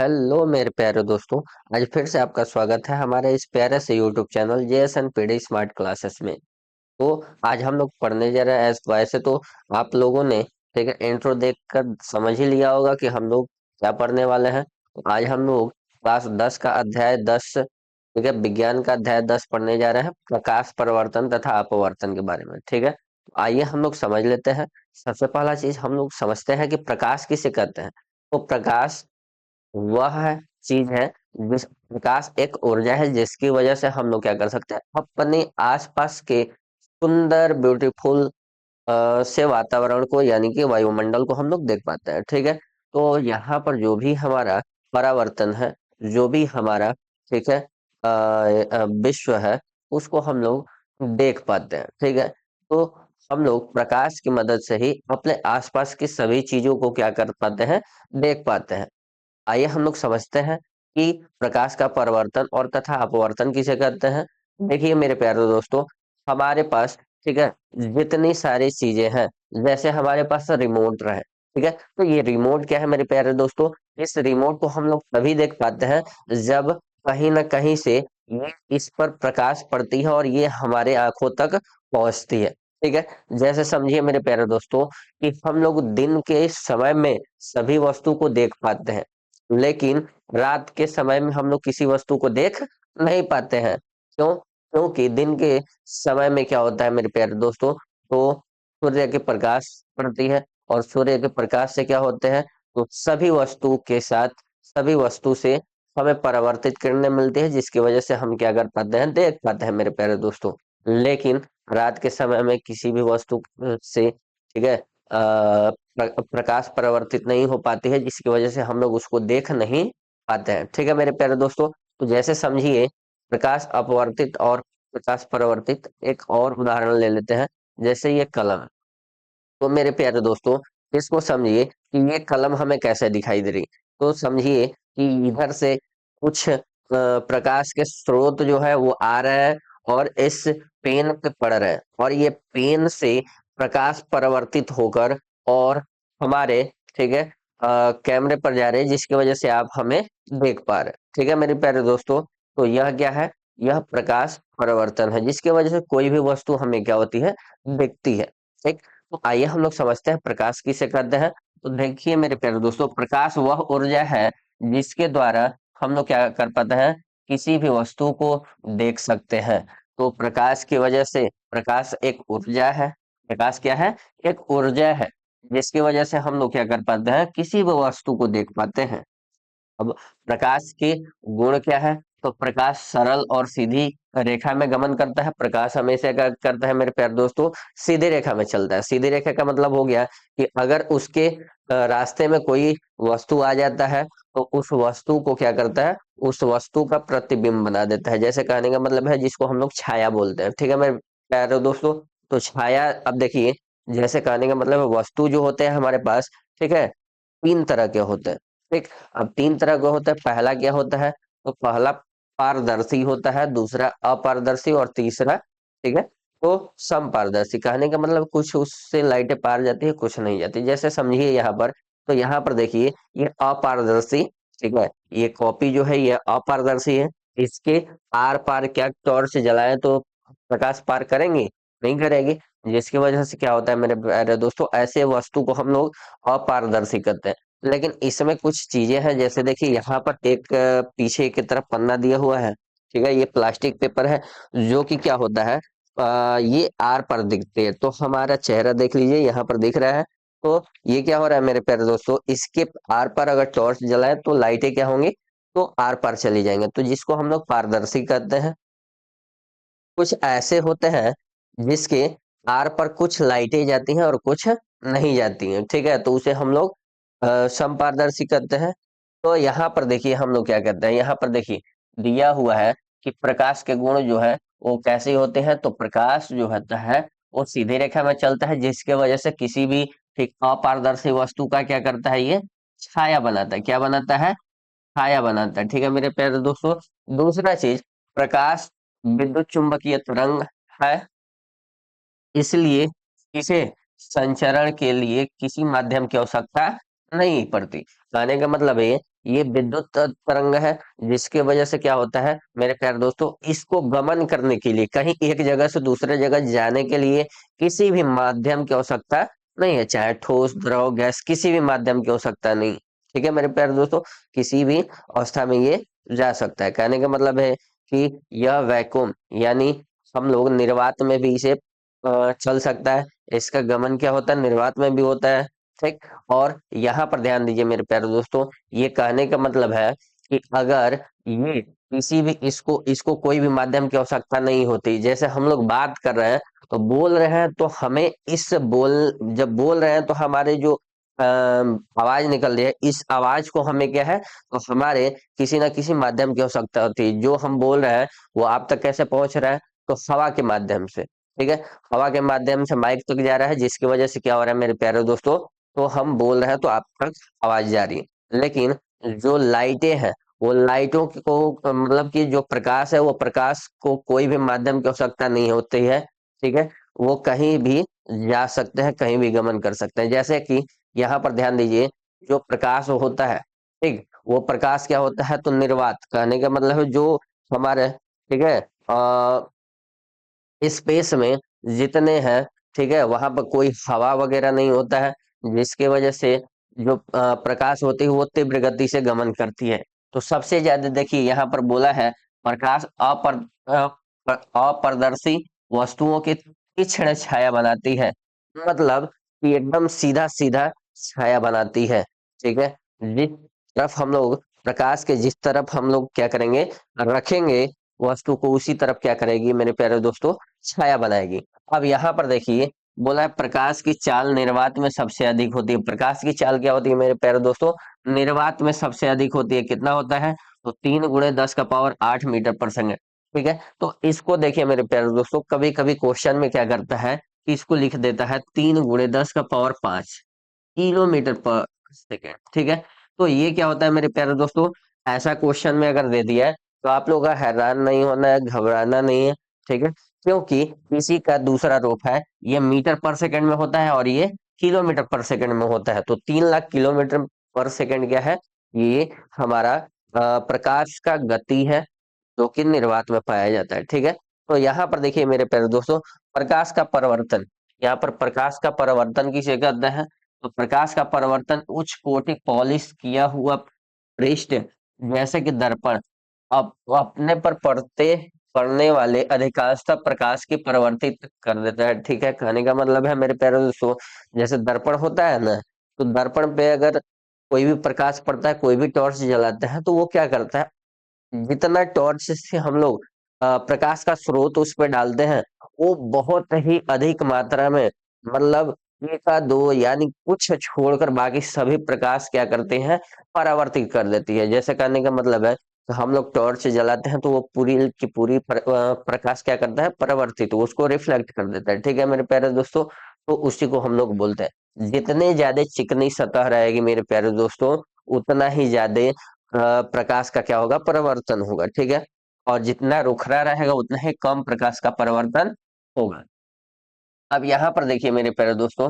Hello मेरे प्यारे दोस्तों। आज फिर से आपका स्वागत है हमारे इस प्यारे से YouTube channel JSON PD smart classes में। तो आज हम लोग पढ़ने जा रहे हैं एस वैसे तो आप लोगों ने ठीक है इंट्रो देखकर समझ ही लिया होगा कि हम लोग क्या पढ़ने वाले हैं। तो आज हम लोग क्लास 10 का अध्याय 10 ठीक है विज्ञान का अध्याय 10 पढ़ने जा रहे हैं, प्रकाश परिवर्तन तथा अपवर्तन के बारे में। ठीक है, तो आइए हम लोग समझ लेते हैं। सबसे पहला चीज हम लोग समझते हैं कि प्रकाश किसे कहते हैं। तो प्रकाश वह है चीज है जिस प्रकाश एक ऊर्जा है जिसकी वजह से हम लोग क्या कर सकते हैं, अपने आसपास के सुंदर ब्यूटीफुल से वातावरण को यानी कि वायुमंडल को हम लोग देख पाते हैं। ठीक है, तो यहाँ पर जो भी हमारा परावर्तन है, जो भी हमारा ठीक है विश्व है, उसको हम लोग देख पाते हैं। ठीक है, तो हम लोग प्रकाश की मदद से ही अपने आसपास की सभी चीजों को क्या कर पाते हैं, देख पाते हैं। आइए हम लोग समझते हैं कि प्रकाश का परावर्तन और तथा अपवर्तन किसे कहते हैं। देखिए मेरे प्यारे दोस्तों, हमारे पास ठीक है जितनी सारी चीजें हैं, जैसे हमारे पास रिमोट है। ठीक है, तो ये रिमोट क्या है मेरे प्यारे दोस्तों, इस रिमोट को हम लोग तभी देख पाते हैं जब कहीं ना कहीं से ये इस पर प्रकाश पड़ती है और ये हमारे आंखों तक पहुंचती है। ठीक है, जैसे समझिए मेरे प्यारे दोस्तों कि हम लोग दिन के समय में सभी वस्तु को देख पाते हैं, लेकिन रात के समय में हम लोग किसी वस्तु को देख नहीं पाते हैं। क्यों? क्योंकि दिन के समय में क्या होता है मेरे प्यारे दोस्तों, तो सूर्य के प्रकाश पड़ती है और सूर्य के प्रकाश से क्या होते हैं, तो सभी वस्तु के साथ सभी वस्तु से हमें परावर्तित किरणें मिलती है जिसकी वजह से हम क्या कर पाते हैं, देख पाते हैं मेरे प्यारे दोस्तों। लेकिन रात के समय में किसी भी वस्तु से ठीक है प्रकाश परावर्तित नहीं हो पाती है जिसकी वजह से हम लोग उसको देख नहीं पाते हैं। ठीक है मेरे प्यारे दोस्तों, तो जैसे समझिए प्रकाश अपवर्तित और प्रकाश परावर्तित एक और उदाहरण ले लेते हैं। जैसे ये कलम, तो मेरे प्यारे दोस्तों इसको समझिए कि ये कलम हमें कैसे दिखाई दे रही। तो समझिए कि इधर से कुछ प्रकाश के स्रोत जो है वो आ रहे हैं और इस पेन पे पड़ रहे हैं और ये पेन से प्रकाश परावर्तित होकर और हमारे ठीक है कैमरे पर जा रहे हैं जिसकी वजह से आप हमें देख पा रहे हैं। ठीक है मेरे प्यारे दोस्तों, तो यह क्या है, यह प्रकाश परावर्तन है जिसकी वजह से कोई भी वस्तु हमें क्या होती है, दिखती है। ठीक, तो आइए हम लोग समझते हैं प्रकाश किसे कहते हैं। तो देखिए मेरे प्यारे दोस्तों, प्रकाश वह ऊर्जा है जिसके द्वारा हम लोग क्या कर पाते हैं, किसी भी वस्तु को देख सकते हैं। तो प्रकाश की वजह से, प्रकाश एक ऊर्जा है, प्रकाश क्या है, एक ऊर्जा है जिसकी वजह से हम लोग क्या कर पाते हैं, किसी भी वस्तु को देख पाते हैं। अब प्रकाश के गुण क्या है, तो प्रकाश सरल और सीधी रेखा में गमन करता है। प्रकाश हमेशा क्या करता है मेरे प्यारे दोस्तों, सीधी रेखा में चलता है। सीधी रेखा का मतलब हो गया कि अगर उसके रास्ते में कोई वस्तु आ जाता है तो उस वस्तु को क्या करता है, उस वस्तु का प्रतिबिंब बना देता है। जैसे कहने का मतलब है जिसको हम लोग छाया बोलते हैं। ठीक है मेरे प्यारे दोस्तों, तो छाया, अब देखिए जैसे कहने का मतलब है वस्तु जो होते हैं हमारे पास, ठीक है, तीन तरह के होते हैं। ठीक, अब तीन तरह का होता है। पहला क्या होता है, तो पहला पारदर्शी होता है, दूसरा अपारदर्शी और तीसरा ठीक है तो समपारदर्शी। कहने का मतलब कुछ उससे लाइटें पार जाती है, कुछ नहीं जाती। जैसे समझिए यहाँ पर, तो यहाँ पर देखिए ये अपारदर्शी ठीक है, ये कॉपी जो है ये अपारदर्शी है। इसके आर पार क्या टॉर्च जलाएं तो प्रकाश पार करेंगे, नहीं करेगी। जिसकी वजह से क्या होता है मेरे प्यारे दोस्तों, ऐसे वस्तु को हम लोग अपारदर्शी कहते हैं। लेकिन इसमें कुछ चीजें हैं, जैसे देखिए यहाँ पर एक पीछे की तरफ पन्ना दिया हुआ है। ठीक है, ये प्लास्टिक पेपर है जो कि क्या होता है, ये आर पर दिखते हैं। तो हमारा चेहरा देख लीजिए यहाँ पर दिख रहा है। तो ये क्या हो रहा है मेरे प्यारे दोस्तों, इसके आर पर अगर टॉर्च जलाए तो लाइटें क्या होंगी, तो आर पार चली जाएंगे, तो जिसको हम लोग पारदर्शी कहते हैं। कुछ ऐसे होते हैं जिसके आर पर कुछ लाइटें जाती हैं और कुछ नहीं जाती हैं। ठीक है, तो उसे हम लोग समपारदर्शी कहते हैं। तो यहाँ पर देखिए हम लोग क्या कहते हैं, यहाँ पर देखिए दिया हुआ है कि प्रकाश के गुण जो है वो कैसे होते हैं। तो प्रकाश जो होता है वो सीधी रेखा में चलता है जिसके वजह से किसी भी ठीक अपारदर्शी वस्तु का क्या करता है, ये छाया बनाता है। क्या बनाता है, छाया बनाता है। ठीक है मेरे प्यारे दोस्तों, दूसरा चीज, प्रकाश विद्युत चुंबकीय तरंग है, इसलिए इसे संचरण के लिए किसी माध्यम की आवश्यकता नहीं पड़ती। कहने का मतलब है ये विद्युत तरंग है, जिसके वजह से क्या होता है मेरे प्यारे दोस्तों, इसको गमन करने के लिए, कहीं एक जगह से दूसरे जगह जाने के लिए किसी भी माध्यम की आवश्यकता नहीं है, चाहे ठोस, द्रव, गैस, किसी भी माध्यम की आवश्यकता नहीं। ठीक है मेरे प्यारे दोस्तों, किसी भी अवस्था में ये जा सकता है। कहने का मतलब है कि यह वैक्यूम, यानी हम लोग निर्वात में भी इसे चल सकता है। इसका गमन क्या होता है, निर्वात में भी होता है। ठीक। और यहाँ पर ध्यान दीजिए मेरे प्यारे दोस्तों, ये कहने का मतलब है कि अगर ये किसी भी, इसको इसको कोई भी माध्यम की आवश्यकता नहीं होती, जैसे हम लोग बात कर रहे हैं तो बोल रहे हैं, तो हमें इस बोल जब बोल रहे हैं तो हमारे जो आवाज निकल रही है, इस आवाज को हमें क्या है, तो हमारे किसी ना किसी माध्यम की आवश्यकता होती है। जो हम बोल रहे हैं वो आप तक कैसे पहुंच रहा है, तो हवा के माध्यम से। ठीक है, हवा के माध्यम से माइक तक जा रहा है, जिसकी वजह से क्या हो रहा है मेरे प्यारे दोस्तों, तो हम बोल रहे हैं तो आप तक आवाज जा रही है। लेकिन जो लाइटें हैं, वो लाइटों को मतलब कि जो प्रकाश है, वो प्रकाश को कोई भी माध्यम की आवश्यकता नहीं होती है। ठीक है, वो कहीं भी जा सकते हैं, कहीं भी गमन कर सकते हैं। जैसे कि यहाँ पर ध्यान दीजिए, जो प्रकाश होता है, ठीक, वो प्रकाश क्या होता है, तो निर्वात, कहने का मतलब है जो हमारे, ठीक है, स्पेस में जितने हैं, ठीक है, वहां पर कोई हवा वगैरह नहीं होता है, जिसके वजह से जो प्रकाश होती है वो तीव्र गति से गमन करती है। तो सबसे ज्यादा देखिए यहाँ पर बोला है, प्रकाश अपारदर्शी वस्तुओं की तीक्ष्ण छाया बनाती है, मतलब कि एकदम सीधा सीधा छाया बनाती है। ठीक है, जिस तरफ हम लोग प्रकाश के, जिस तरफ हम लोग क्या करेंगे, रखेंगे वस्तु को, उसी तरफ क्या करेगी मेरे प्यारे दोस्तों, छाया बनाएगी। अब यहाँ पर देखिए, बोला है प्रकाश की चाल निर्वात में सबसे अधिक होती है। प्रकाश की चाल क्या होती है मेरे प्यारे दोस्तों, निर्वात में सबसे अधिक होती है। कितना होता है, तो 3 × 10⁸ मीटर पर सेकंड। ठीक है, तो इसको देखिए मेरे प्यारे दोस्तों, कभी कभी क्वेश्चन में क्या करता है कि इसको लिख देता है 3 × 10⁵ किलोमीटर पर सेकेंड। ठीक है, तो ये क्या होता है मेरे प्यारे दोस्तों, ऐसा क्वेश्चन में अगर दे दिया है तो आप लोगों का हैरान नहीं होना है, घबराना नहीं है। ठीक है, क्योंकि इसी का दूसरा रूप है, ये मीटर पर सेकंड में होता है और ये किलोमीटर पर सेकंड में होता है। तो 3 लाख किलोमीटर पर सेकंड क्या है, ये हमारा प्रकाश का गति है, जो कि निर्वात में पाया जाता है। ठीक है, तो यहाँ पर देखिए मेरे प्यारे दोस्तों, प्रकाश का परिवर्तन, यहाँ पर प्रकाश का परिवर्तन किसे कहते हैं, तो प्रकाश का परिवर्तन उच्च कोटि पॉलिश किया हुआ पृष्ठ, जैसे कि दर्पण, अब अपने पर पड़ने वाले अधिकांशतः प्रकाश की परिवर्तित कर देता है। ठीक है, कहने का मतलब है मेरे प्यारे दोस्तों, जैसे दर्पण होता है ना, तो दर्पण पे अगर कोई भी प्रकाश पड़ता है, कोई भी टॉर्च जलाते हैं, तो वो क्या करता है, जितना टॉर्च से हम लोग प्रकाश का स्रोत उस पर डालते हैं, वो बहुत ही अधिक मात्रा में, मतलब एक का दो, यानी कुछ छोड़कर बाकी सभी प्रकाश क्या करते हैं, परावर्तित कर देती है। जैसे कहने का मतलब है, तो हम लोग टॉर्च जलाते हैं तो वो पूरी की पूरी प्रकाश क्या करता है, परावर्तित, उसको रिफ्लेक्ट कर देता है। ठीक है मेरे प्यारे दोस्तों, तो उसी को हम लोग बोलते हैं। जितने ज्यादा चिकनी सतह रहेगी मेरे प्यारे दोस्तों, उतना ही ज्यादा प्रकाश का क्या होगा, परिवर्तन होगा। ठीक है, और जितना रुखरा रहेगा उतना ही कम प्रकाश का परिवर्तन होगा। अब यहाँ पर देखिए मेरे प्यारे दोस्तों,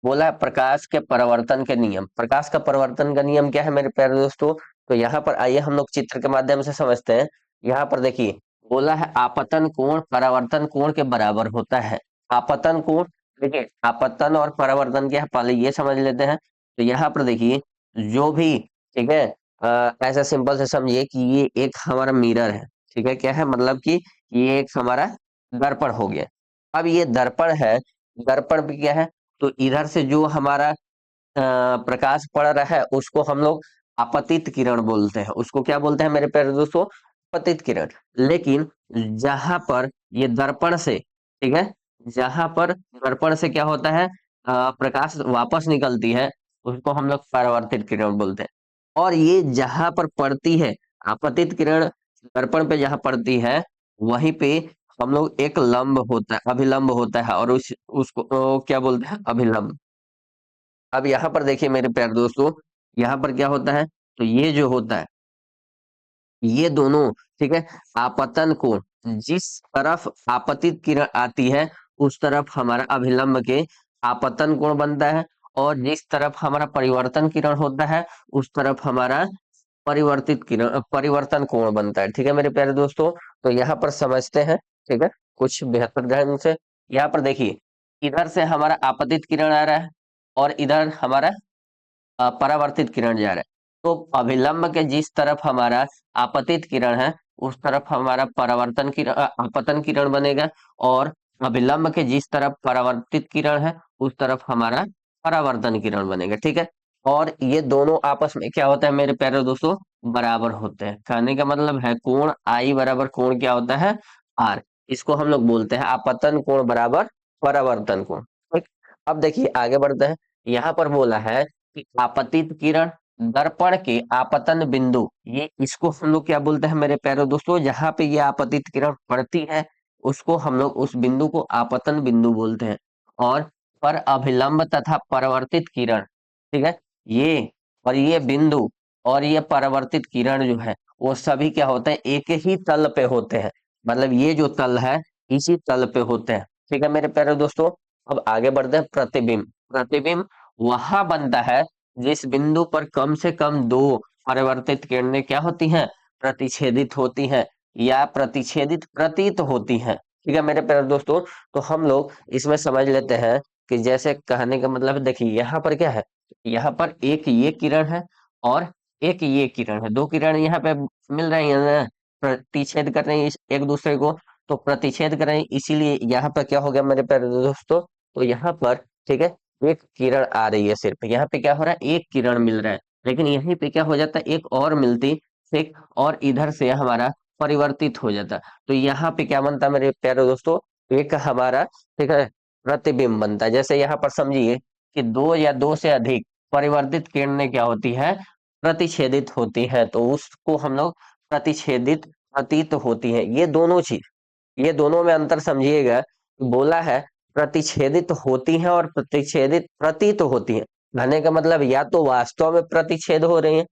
बोला है प्रकाश के परिवर्तन के नियम। प्रकाश का परिवर्तन का नियम क्या है मेरे प्यारे दोस्तों, तो यहाँ पर आइए हम लोग चित्र के माध्यम से समझते हैं। यहाँ पर देखिए, बोला है आपतन कोण परावर्तन कोण के बराबर होता है। आपतन कोण, देखिए आपतन और परावर्तन क्या है, पहले ये समझ लेते हैं। तो यहाँ पर देखिए, जो भी, ठीक है, ऐसा सिंपल से समझिए कि ये एक हमारा मिरर है। ठीक है, क्या है, मतलब कि ये एक हमारा दर्पण हो गया। अब ये दर्पण है, दर्पण भी क्या है, तो इधर से जो हमारा प्रकाश पड़ रहा है, उसको हम लोग आपतित किरण बोलते हैं। उसको क्या बोलते हैं मेरे प्यारे दोस्तों, आपतित किरण। लेकिन जहां पर ये दर्पण से, ठीक है, जहां पर दर्पण से क्या होता है, प्रकाश वापस निकलती है, उसको हम लोग परावर्तित किरण बोलते हैं। और ये जहां पर पड़ती है, आपतित किरण दर्पण पे जहां पड़ती है, वहीं पे हम लोग एक लंब होता है, अभिलंब होता है, और उसको क्या बोलते हैं, अभिलंब। अब यहाँ पर देखिए मेरे प्यारे दोस्तों, यहाँ पर क्या होता है, तो ये जो होता है, ये दोनों, ठीक है, आपतन कोण, जिस तरफ आपतित किरण आती है उस तरफ हमारा अभिलंब के आपतन कोण बनता है, और जिस तरफ हमारा परिवर्तन किरण होता है उस तरफ हमारा परिवर्तित किरण परिवर्तन कोण बनता है। ठीक है मेरे प्यारे दोस्तों, तो यहाँ पर समझते हैं। ठीक है, कुछ बेहतर ढंग से। यहाँ पर देखिए, इधर से हमारा आपतित किरण आ रहा है और इधर हमारा परावर्तित किरण जा रहा है। तो अभिलंब के जिस तरफ हमारा आपतित किरण है, उस तरफ हमारा परावर्तन किरण आपतन किरण बनेगा, और अभिलंब के जिस तरफ परावर्तित किरण है, उस तरफ हमारा परावर्तन किरण बनेगा। ठीक है, और ये दोनों आपस में क्या होता है मेरे प्यारे दोस्तों, बराबर होते हैं। कहने का मतलब है कोण आई बराबर कोण क्या होता है, आर। इसको हम लोग बोलते हैं आपतन कोण बराबर परावर्तन कोण। ठीक, अब देखिए आगे बढ़ते हैं। यहाँ पर बोला है कि आपतित किरण दर्पण के आपतन बिंदु, ये इसको हम लोग क्या बोलते हैं मेरे प्यारे दोस्तों, जहां पे ये आपतित किरण पड़ती है, उसको हम लोग उस बिंदु को आपतन बिंदु बोलते हैं। और पर अभिलंब तथा परावर्तित किरण, ठीक है, ये और ये बिंदु और ये परावर्तित किरण जो है, वो सभी क्या होते हैं, एक ही तल पे होते हैं। मतलब ये जो तल है, इसी तल पे होते हैं। ठीक है मेरे प्यारे दोस्तों, अब आगे बढ़ते हैं। प्रतिबिंब, प्रतिबिंब वहां बनता है जिस बिंदु पर कम से कम दो परावर्तित किरणें क्या होती हैं, प्रतिच्छेदित होती हैं या प्रतिच्छेदित प्रतीत होती हैं। ठीक है मेरे प्यारे दोस्तों, तो हम लोग इसमें समझ लेते हैं कि जैसे कहने का मतलब देखिए यहाँ पर क्या है, यहाँ पर एक ये किरण है और एक ये किरण है, दो किरण यहाँ पे मिल रही है ना, प्रतिच्छेद कर रही है एक दूसरे को। तो प्रतिच्छेद कर रहे हैं, इसीलिए यहाँ पर क्या हो गया मेरे प्यारे दोस्तों, तो यहाँ पर ठीक है एक किरण आ रही है, सिर्फ यहाँ पे क्या हो रहा है, एक किरण मिल रहा है। लेकिन यहीं पे क्या हो जाता है, एक और मिलती, ठीक, और इधर से हमारा परिवर्तित हो जाता। तो यहाँ पे क्या बनता है मेरे प्यारे दोस्तों, एक हमारा ठीक है प्रतिबिंब बनता है। जैसे यहाँ पर समझिए कि दो या दो से अधिक परिवर्तित किरणें क्या होती है, प्रतिच्छेदित होती है, तो उसको हम लोग प्रतिच्छेदित प्रतीत होती है। ये दोनों चीज, ये दोनों में अंतर समझिएगा। बोला है प्रतिच्छेदित होती हैं और प्रतिच्छेदित प्रतीत होती हैं। कहने का मतलब या तो वास्तव में प्रतिच्छेद हो रही है,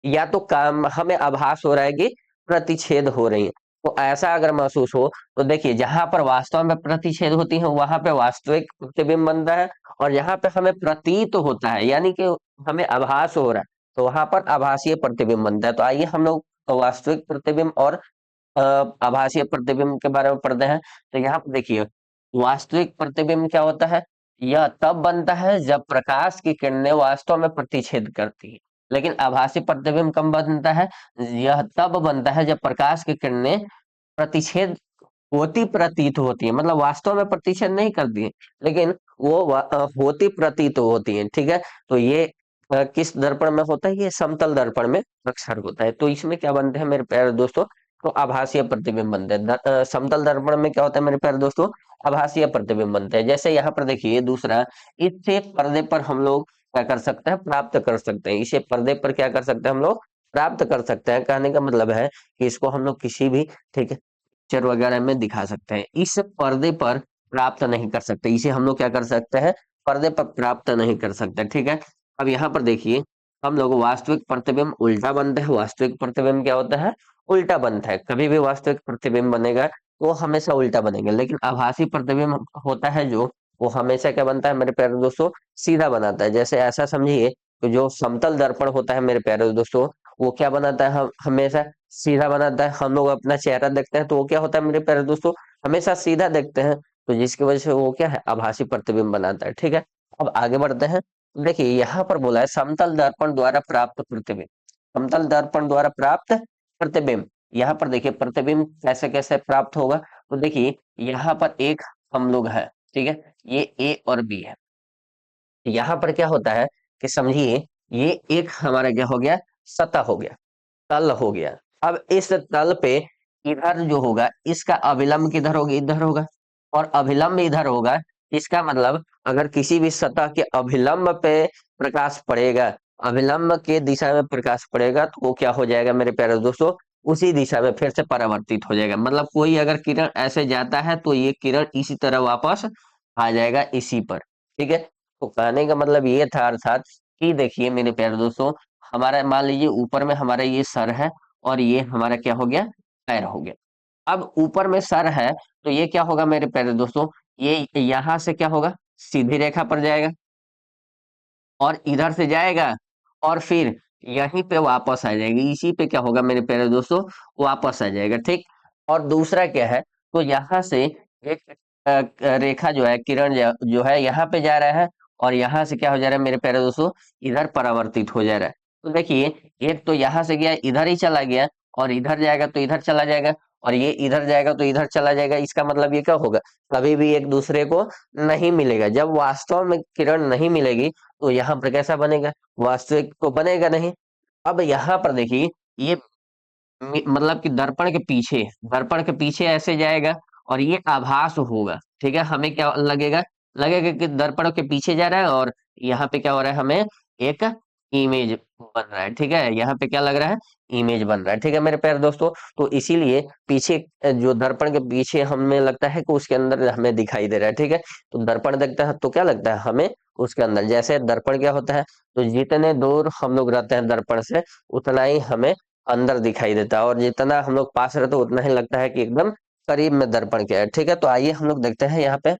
या तो काम हमें आभास हो रहा है कि प्रतिच्छेद हो रही है। तो ऐसा अगर महसूस हो, तो देखिए जहां पर वास्तव में प्रतिच्छेद होती है वहां पे वास्तविक प्रतिबिंब बनता है, और जहां पे हमें प्रतीत होता है यानी कि हमें आभास हो रहा है, तो वहां पर आभासीय प्रतिबिंब बनता है। तो आइए हम लोग वास्तविक प्रतिबिंब और आभासीय प्रतिबिंब के बारे में पढ़ते हैं। तो यहाँ पर देखिए, वास्तविक प्रतिबिंब क्या होता है, यह तब बनता है जब प्रकाश की किरणें वास्तव में प्रतिच्छेद करती है। लेकिन आभासी प्रतिबिंब कब बनता है, यह तब बनता है जब प्रकाश की किरणें प्रतिच्छेद होती प्रतीत होती है, मतलब वास्तव में प्रतिच्छेद नहीं करती है, लेकिन वो होती प्रतीत होती है। ठीक है, तो ये किस दर्पण में होता है, ये समतल दर्पण में अक्सर होता है। तो इसमें क्या बनते हैं मेरे प्यारे दोस्तों, तो आभासीय प्रतिबिंब बनते हैं। समतल दर्पण में क्या होता है मेरे प्यारे दोस्तों, आभासीय प्रतिबिंब बनते हैं। जैसे यहाँ पर देखिए दूसरा, इससे पर्दे पर हम लोग क्या कर सकते हैं, प्राप्त कर सकते हैं। इसे पर्दे पर क्या कर सकते हैं हम लोग, प्राप्त कर सकते हैं। कहने का मतलब है कि इसको हम लोग किसी भी ठीक है पिक्चर वगैरह में दिखा सकते हैं। इस पर्दे पर प्राप्त नहीं कर सकते, इसे हम लोग क्या कर सकते हैं, पर्दे पर प्राप्त नहीं कर सकते। ठीक है, अब यहाँ पर देखिए, हम लोग वास्तविक प्रतिबिंब उल्टा बनता है। वास्तविक प्रतिबिंब क्या होता है, उल्टा बनता है। कभी भी वास्तविक प्रतिबिंब बनेगा वो हमेशा उल्टा बनेगा। लेकिन आभासी प्रतिबिंब होता है जो, वो हमेशा क्या बनता है मेरे प्यारे दोस्तों, सीधा बनाता है। जैसे ऐसा समझिए कि जो समतल दर्पण होता है मेरे प्यारे दोस्तों, वो क्या बनाता है, हम हमेशा सीधा बनाता है। हम लोग अपना चेहरा देखते हैं तो वो क्या होता है मेरे प्यारे दोस्तों, हमेशा सीधा देखते हैं। तो जिसकी वजह से वो क्या है, आभासी प्रतिबिंब बनाता है। ठीक है, अब आगे बढ़ते हैं। देखिए यहाँ पर बोला है समतल दर्पण द्वारा प्राप्त प्रतिबिंब, समतल दर्पण द्वारा प्राप्त प्रतिबिंब। यहाँ पर देखिए प्रतिबिंब कैसे कैसे प्राप्त होगा। तो देखिए यहाँ पर एक हम लोग है, ठीक है, ये ए और बी है। यहाँ पर क्या होता है कि समझिए, ये एक हमारा क्या हो गया, सतह हो गया, तल हो गया। अब इस तल पे इधर जो होगा, इसका अभिलंब किधर होगा, इधर होगा, और अभिलंब इधर होगा। इसका मतलब अगर किसी भी सतह के अभिलंब पे प्रकाश पड़ेगा, अभिलंब के दिशा में प्रकाश पड़ेगा, तो वो क्या हो जाएगा मेरे प्यारे दोस्तों, उसी दिशा में फिर से परावर्तित हो जाएगा। मतलब कोई अगर किरण ऐसे जाता है तो ये किरण इसी तरह वापस आ जाएगा इसी पर। ठीक है, तो कहने का मतलब ये था अर्थात कि देखिए मेरे प्यारे दोस्तों, हमारा मान लीजिए ऊपर में हमारा ये सर है, और ये हमारा क्या हो गया, पैर हो गया। अब ऊपर में सर है, तो ये क्या होगा मेरे प्यारे दोस्तों, ये यहां से क्या होगा, सीधी रेखा पर जाएगा, और इधर से जाएगा, और फिर यहीं पे वापस आ जाएगी, इसी पे क्या होगा मेरे प्यारे दोस्तों, वापस आ जाएगा, ठीक। और दूसरा क्या है, तो यहाँ से एक रेखा जो है, किरण जो है यहाँ पे जा रहा है, और यहाँ से क्या हो जा रहा है मेरे प्यारे दोस्तों, इधर परावर्तित हो जा रहा है। तो देखिए, एक तो यहाँ से गया इधर ही चला गया, और इधर जाएगा तो इधर चला जाएगा, और ये इधर जाएगा तो इधर चला जाएगा। इसका मतलब ये क्या होगा, कभी भी एक दूसरे को नहीं मिलेगा। जब वास्तव में किरण नहीं मिलेगी तो यहाँ पर कैसा बनेगा, वास्तविक तो बनेगा नहीं। अब यहाँ पर देखिए, ये मतलब कि दर्पण के पीछे ऐसे जाएगा, और ये आभास होगा, ठीक है। हमें क्या लगेगा, लगेगा कि दर्पण के पीछे जा रहा है, और यहाँ पे क्या हो रहा है, हमें एक इमेज बन रहा है, ठीक है। यहाँ पे क्या लग रहा है, इमेज बन रहा है, ठीक है मेरे प्यारे दोस्तों। तो इसीलिए पीछे जो दर्पण के पीछे हमें लगता है कि उसके अंदर हमें दिखाई दे रहा है, ठीक है। तो दर्पण देखता है तो क्या लगता है हमें, उसके अंदर। जैसे दर्पण क्या होता है, तो जितने दूर हम लोग रहते हैं दर्पण से, उतना ही हमें अंदर दिखाई देता है, और जितना हम लोग पास रहते हैं उतना ही लगता है कि एकदम करीब में दर्पण के है, ठीक है। तो आइए हम लोग देखते हैं यहाँ पे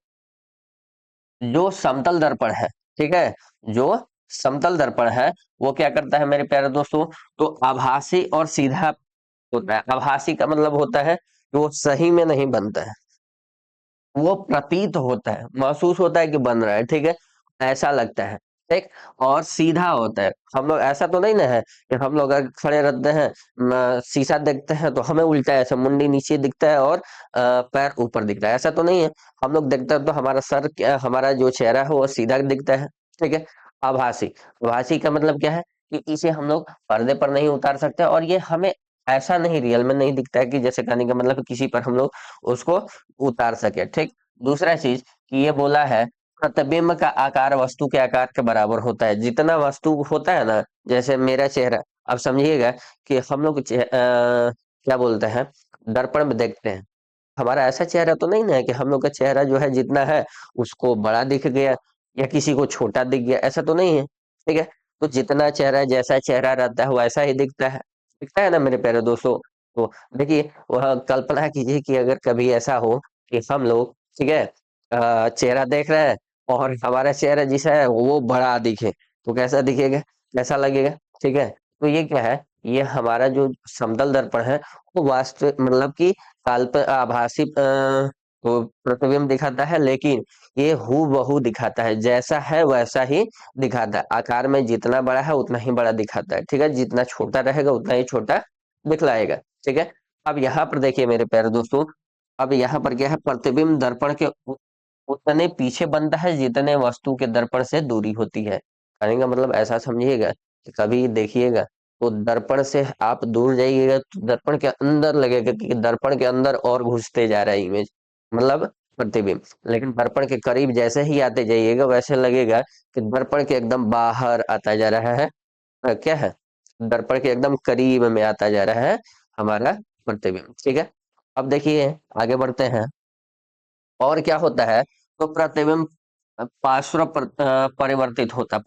जो समतल दर्पण है, ठीक है। जो समतल दर्पण है वो क्या करता है मेरे प्यारे दोस्तों, तो आभासी और सीधा होता है। आभासी का मतलब होता है कि वो सही में नहीं बनता है, वो प्रतीत होता है, महसूस होता है कि बन रहा है, ठीक है, ऐसा लगता है, ठीक। और सीधा होता है, हम लोग ऐसा तो नहीं ना है कि हम लोग अगर खड़े रहते हैं, शीशा देखते हैं तो हमें उल्टा ऐसा मुंडी नीचे दिखता है और पैर ऊपर दिखता है, ऐसा तो नहीं है। हम लोग देखते हैं तो हमारा सर हमारा जो चेहरा है वो सीधा दिखता है, ठीक है। आभासी, आभासी का मतलब क्या है कि इसे हम लोग पर्दे पर नहीं उतार सकते, और ये हमें ऐसा नहीं, रियल में नहीं दिखता है, कि जैसे कहने का मतलब किसी पर हम लोग उसको उतार सके, ठीक। दूसरा चीज कि ये बोला है प्रतिबिंब का आकार वस्तु के आकार के बराबर होता है। जितना वस्तु होता है ना, जैसे मेरा चेहरा, अब समझिएगा कि हम लोग क्या बोलते हैं, दर्पण में देखते हैं, हमारा ऐसा चेहरा तो नहीं ना है कि हम लोग का चेहरा जो है जितना है उसको बड़ा दिख गया, या किसी को छोटा दिख गया, ऐसा तो नहीं है, ठीक है। तो जितना चेहरा, जैसा चेहरा रहता है वैसा ही दिखता है ना मेरे प्यारे दोस्तों। तो देखिए, वह कल्पना कीजिए कि अगर कभी ऐसा हो कि हम लोग, ठीक है, चेहरा देख रहे हैं, और हमारा चेहरा जिसा है वो बड़ा दिखे, तो कैसा दिखेगा, कैसा लगेगा, ठीक है। तो ये क्या है, ये हमारा जो समतल दर्पण है वो वास्तविक मतलब कि आभासी वो प्रतिबिंब दिखाता है, लेकिन ये हूबहू दिखाता है, जैसा है वैसा ही दिखाता है। आकार में जितना बड़ा है उतना ही बड़ा दिखाता है, ठीक है। जितना छोटा रहेगा उतना ही छोटा दिखलाएगा, ठीक है। अब यहाँ पर देखिए मेरे प्यारे दोस्तों, अब यहाँ पर क्या है, प्रतिबिंब दर्पण के उतने पीछे बनता है जितने वस्तु के दर्पण से दूरी होती है। कहने का मतलब ऐसा समझिएगा कि कभी देखिएगा तो दर्पण से आप दूर जाइएगा तो दर्पण के अंदर लगेगा कि दर्पण के अंदर और घुसते जा रहा है इमेज, मतलब प्रतिबिंब। लेकिन दर्पण के करीब जैसे ही आते जाइएगा वैसे लगेगा कि दर्पण के एकदम बाहर आता जा रहा है। क्या है, दर्पण के एकदम करीब में आता जा रहा है हमारा प्रतिबिंब, ठीक है। अब देखिए आगे बढ़ते हैं, और क्या होता है, तो प्रतिबिंब परिवर्तित होता है।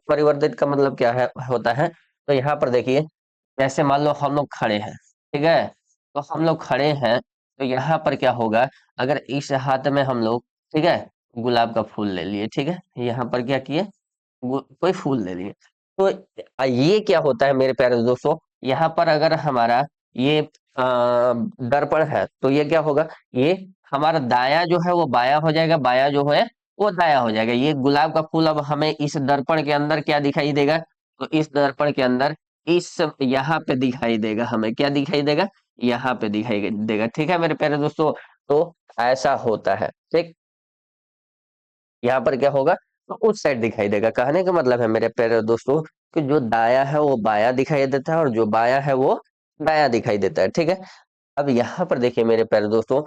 परिवर्तित का मतलब क्या है, होता है, तो यहाँ पर देखिए, जैसे मान लो हम लोग खड़े हैं, ठीक है। तो हम लोग खड़े हैं, तो यहाँ पर क्या होगा, अगर इस हाथ में हम लोग, ठीक है, गुलाब का फूल ले लिए, ठीक है, यहाँ पर क्या किए, कोई फूल ले लिए। तो ये क्या होता है मेरे प्यारे दोस्तों, यहाँ पर अगर हमारा ये दर्पण है तो ये क्या होगा, ये हमारा दाया जो है वो बाया हो जाएगा, बाया जो है वो दाया हो जाएगा। ये गुलाब का फूल अब हमें इस दर्पण के अंदर क्या दिखाई देगा, तो इस दर्पण के अंदर इस यहाँ पे दिखाई देगा, हमें क्या दिखाई देगा, यहाँ पे दिखाई देगा, ठीक है मेरे प्यारे दोस्तों। तो ऐसा होता है, ठीक। यहाँ पर क्या होगा, तो उस साइड दिखाई देगा। कहने का मतलब है मेरे प्यारे दोस्तों कि जो दाया है वो बाया दिखाई देता है, और जो बाया है वो दाया दिखाई देता है, ठीक है। अब यहाँ पर देखिए मेरे प्यारे दोस्तों,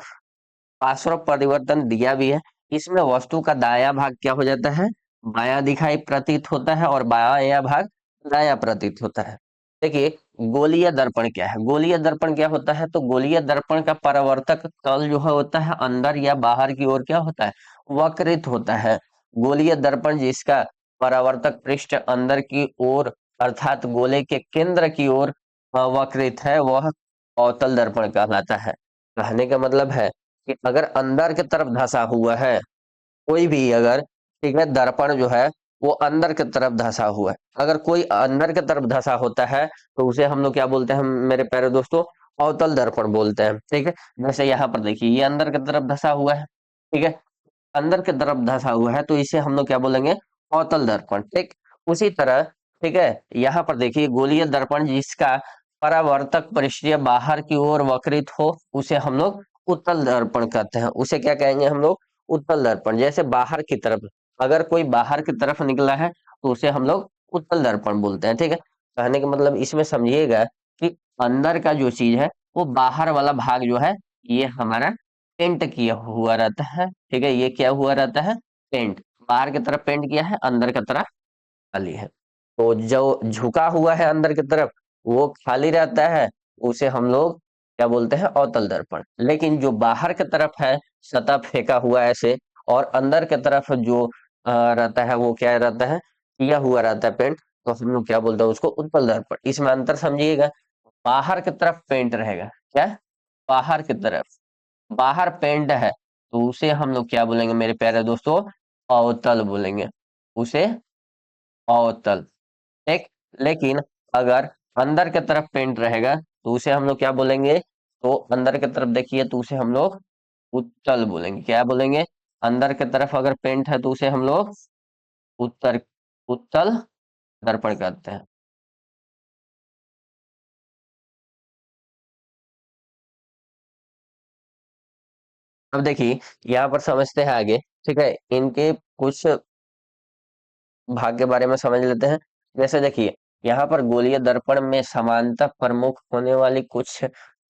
पार्श्व परिवर्तन दिया भी है। इसमें वस्तु का दायां भाग क्या हो जाता है, बायां दिखाई प्रतीत होता है, और बायां भाग दायां प्रतीत होता है। देखिए, गोलीय दर्पण क्या है, गोलीय दर्पण क्या होता है, तो गोलीय दर्पण का परावर्तक तल जो है होता है अंदर या बाहर की ओर क्या होता है, वक्रित होता है। गोलीय दर्पण जिसका परावर्तक पृष्ठ अंदर की ओर अर्थात गोले के केंद्र की ओर वक्रित है, वह अवतल दर्पण कहलाता है। कहने का मतलब है कि अगर अंदर की तरफ धंसा हुआ है कोई भी, अगर, ठीक है, दर्पण जो है वो अंदर की तरफ धंसा हुआ है। अगर कोई अंदर की तरफ धंसा होता है तो उसे हम लोग क्या बोलते हैं मेरे प्यारे दोस्तों, अवतल दर्पण बोलते हैं। ठीक है, जैसे यहाँ पर देखिए ये अंदर की तरफ धंसा हुआ है। ठीक है, अंदर की तरफ धंसा हुआ है तो इसे हम लोग क्या बोलेंगे, अवतल दर्पण। ठीक, उसी तरह ठीक है, यहाँ पर देखिए गोलीय दर्पण जिसका परावर्तक परिष्ठीय बाहर की ओर वक्रित हो उसे हम लोग उत्तल दर्पण कहते हैं। उसे क्या कहेंगे हम लोग, उत्तल दर्पण। जैसे बाहर की तरफ, अगर कोई बाहर की तरफ निकला है तो उसे हम लोग उत्तल दर्पण बोलते हैं। ठीक है, कहने का मतलब इसमें समझिएगा कि अंदर का जो चीज है वो बाहर वाला भाग जो है ये हमारा पेंट किया हुआ रहता है। ठीक है, ये क्या हुआ रहता है, पेंट। बाहर की तरफ पेंट किया है, अंदर की तरफ खाली है। तो जो झुका हुआ है अंदर की तरफ वो खाली रहता है, उसे हम लोग क्या बोलते हैं, अवतल दर्पण। लेकिन जो बाहर की तरफ है, सतह फेंका हुआ ऐसे, और अंदर की तरफ जो रहता है वो क्या रहता है, किया हुआ रहता है पेंट, तो हम लोग क्या बोलते हैं उसको, उत्तल दर्पण। इसमें अंतर समझिएगा, बाहर की तरफ पेंट रहेगा, क्या, बाहर की तरफ, बाहर पेंट है तो उसे हम लोग क्या बोलेंगे मेरे प्यारे दोस्तों, अवतल बोलेंगे, उसे अवतल। ठीक, लेकिन अगर अंदर की तरफ पेंट रहेगा तो उसे हम लोग क्या बोलेंगे, तो अंदर की तरफ देखिए तो उसे हम लोग उत्तल बोलेंगे। क्या बोलेंगे, अंदर की तरफ अगर पेंट है तो उसे हम लोग उत्तर उत्तल दर्पण कहते हैं। अब देखिए यहाँ पर समझते हैं आगे। ठीक है, इनके कुछ भाग के बारे में समझ लेते हैं। जैसे देखिए यहाँ पर गोलीय दर्पण में समानता प्रमुख होने वाली कुछ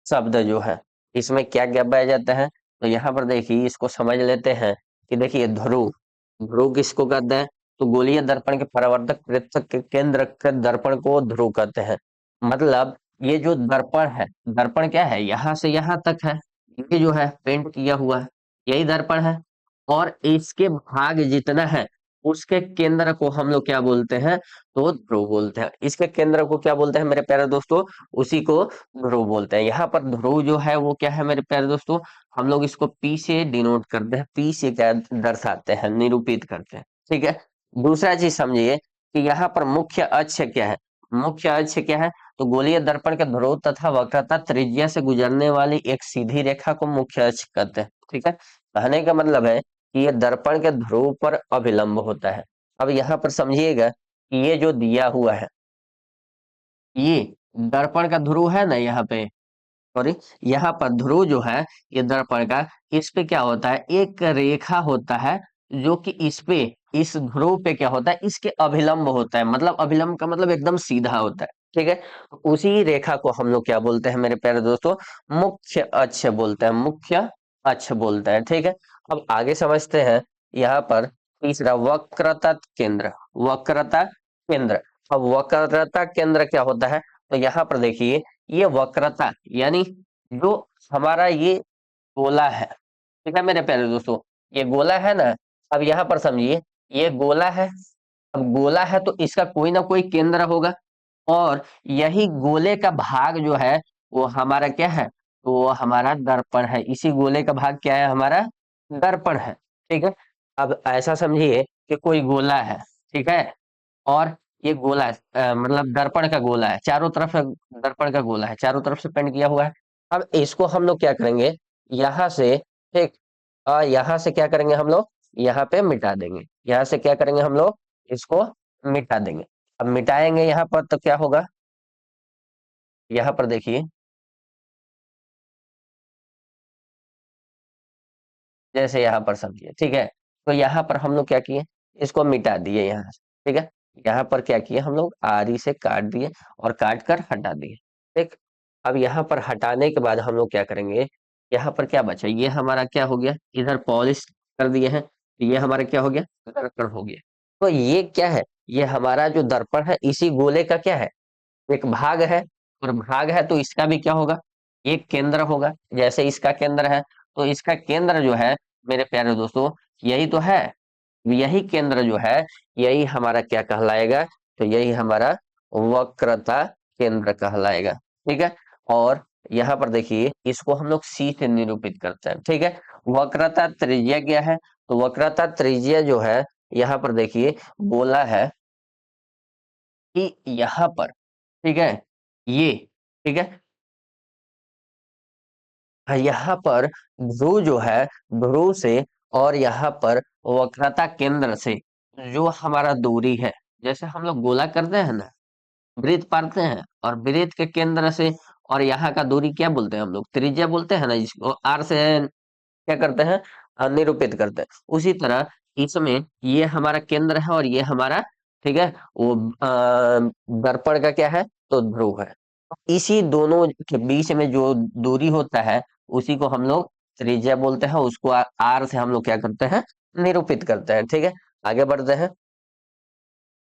शब्द जो है, इसमें क्या क्या पाया जाता है, तो यहाँ पर देखिए इसको समझ लेते हैं। कि देखिए ध्रुव, ध्रुव किसको कहते हैं, तो गोलीय दर्पण के परावर्तक पृथक के केंद्र के दर्पण को ध्रुव कहते हैं। मतलब ये जो दर्पण है, दर्पण क्या है, यहाँ से यहाँ तक है, ये जो है पेंट किया हुआ है, यही दर्पण है। और इसके भाग जितना है उसके केंद्र को हम लोग क्या बोलते हैं, तो ध्रुव बोलते हैं। इसके केंद्र को क्या बोलते हैं मेरे प्यारे दोस्तों, उसी को ध्रुव बोलते हैं। यहाँ पर ध्रुव जो है वो क्या है मेरे प्यारे दोस्तों, हम लोग इसको पी से डिनोट करते हैं, पी से क्या दर्शाते हैं, निरूपित करते हैं। ठीक है, दूसरा चीज समझिए कि यहाँ पर मुख्य अक्ष क्या है, मुख्य अक्ष क्या है, तो गोलीय दर्पण के ध्रुव तथा वक्रता त्रिज्या से गुजरने वाली एक सीधी रेखा को मुख्य अक्ष कहते हैं। ठीक है, कहने का मतलब है कि ये दर्पण के ध्रुव पर अभिलंब होता है। अब यहाँ पर समझिएगा कि ये जो दिया हुआ है, ये दर्पण का ध्रुव है ना, यहाँ पे सॉरी, यहाँ पर ध्रुव जो है ये दर्पण का, इस पे क्या होता है, एक रेखा होता है जो कि इस पे, इस ध्रुव पे क्या होता है, इसके अभिलंब होता है। मतलब अभिलंब का मतलब एकदम सीधा होता है। ठीक है, उसी रेखा को हम लोग क्या बोलते हैं मेरे प्यारे दोस्तों, मुख्य अक्ष बोलते हैं, मुख्य अक्ष बोलते हैं। ठीक है, अब आगे समझते हैं। यहाँ पर तीसरा वक्रता केंद्र, वक्रता केंद्र। अब वक्रता केंद्र क्या होता है, तो यहाँ पर देखिए ये वक्रता यानी जो हमारा ये गोला है, ठीक है मेरे प्यारे दोस्तों, ये गोला है ना। अब यहाँ पर समझिए ये गोला है, अब गोला है तो इसका कोई ना कोई केंद्र होगा, और यही गोले का भाग जो है वो हमारा क्या है, तो वो हमारा दर्पण है। इसी गोले का भाग क्या है, हमारा दर्पण है। ठीक है, अब ऐसा समझिए कि कोई गोला है, ठीक है, और ये गोला है, मतलब दर्पण का गोला है, चारों तरफ से दर्पण का गोला है, चारों तरफ से पेंट किया हुआ है। अब इसको हम लोग क्या करेंगे, यहाँ से, ठीक, यहाँ से क्या करेंगे हम लोग, यहाँ पे मिटा देंगे, यहाँ से क्या करेंगे हम लोग, इसको मिटा देंगे। अब मिटाएंगे यहाँ पर तो क्या होगा, यहाँ पर देखिए, जैसे यहाँ पर समझिए, ठीक है, तो यहाँ पर हम लोग क्या किए, इसको मिटा दिए यहाँ से। ठीक है, यहाँ पर क्या किए हम लोग, आरी से काट दिए और काट कर हटा दिए। ठीक, अब यहाँ पर हटाने के बाद हम लोग क्या करेंगे, यहाँ पर क्या बचा, ये हमारा क्या हो गया, इधर पॉलिश कर दिए हैं, तो ये हमारा क्या हो गया, दर्पण हो गया। तो ये क्या है, ये हमारा जो दर्पण है इसी गोले का क्या है, एक भाग है। और भाग है तो इसका भी क्या होगा, एक केंद्र होगा। जैसे इसका केंद्र है तो इसका केंद्र जो है मेरे प्यारे दोस्तों, यही तो है, यही केंद्र जो है यही हमारा क्या कहलाएगा, तो यही हमारा वक्रता केंद्र कहलाएगा। ठीक है, और यहाँ पर देखिए इसको हम लोग सी से निरूपित करते हैं। ठीक है, वक्रता त्रिज्या क्या है, तो वक्रता त्रिज्या जो है यहाँ पर देखिए बोला है कि यहाँ पर, ठीक है, ये, ठीक है, यहाँ पर ध्रुव जो है, ध्रुव से और यहाँ पर वक्रता केंद्र से जो हमारा दूरी है, जैसे हम लोग गोला करते हैं ना, वृत्त पारते हैं, और वृत्त के केंद्र से और यहाँ का दूरी क्या बोलते हैं हम लोग, त्रिज्या बोलते हैं ना, जिसको आर से क्या करते हैं, निरूपित करते हैं। उसी तरह इसमें ये हमारा केंद्र है और ये हमारा, ठीक है, वो दर्पण का क्या है, तो ध्रुव है। इसी दोनों के बीच में जो दूरी होता है उसी को हम लोग त्रिज्या बोलते हैं, उसको आर से हम लोग क्या करते हैं, निरूपित करते हैं। ठीक है, आगे बढ़ते हैं।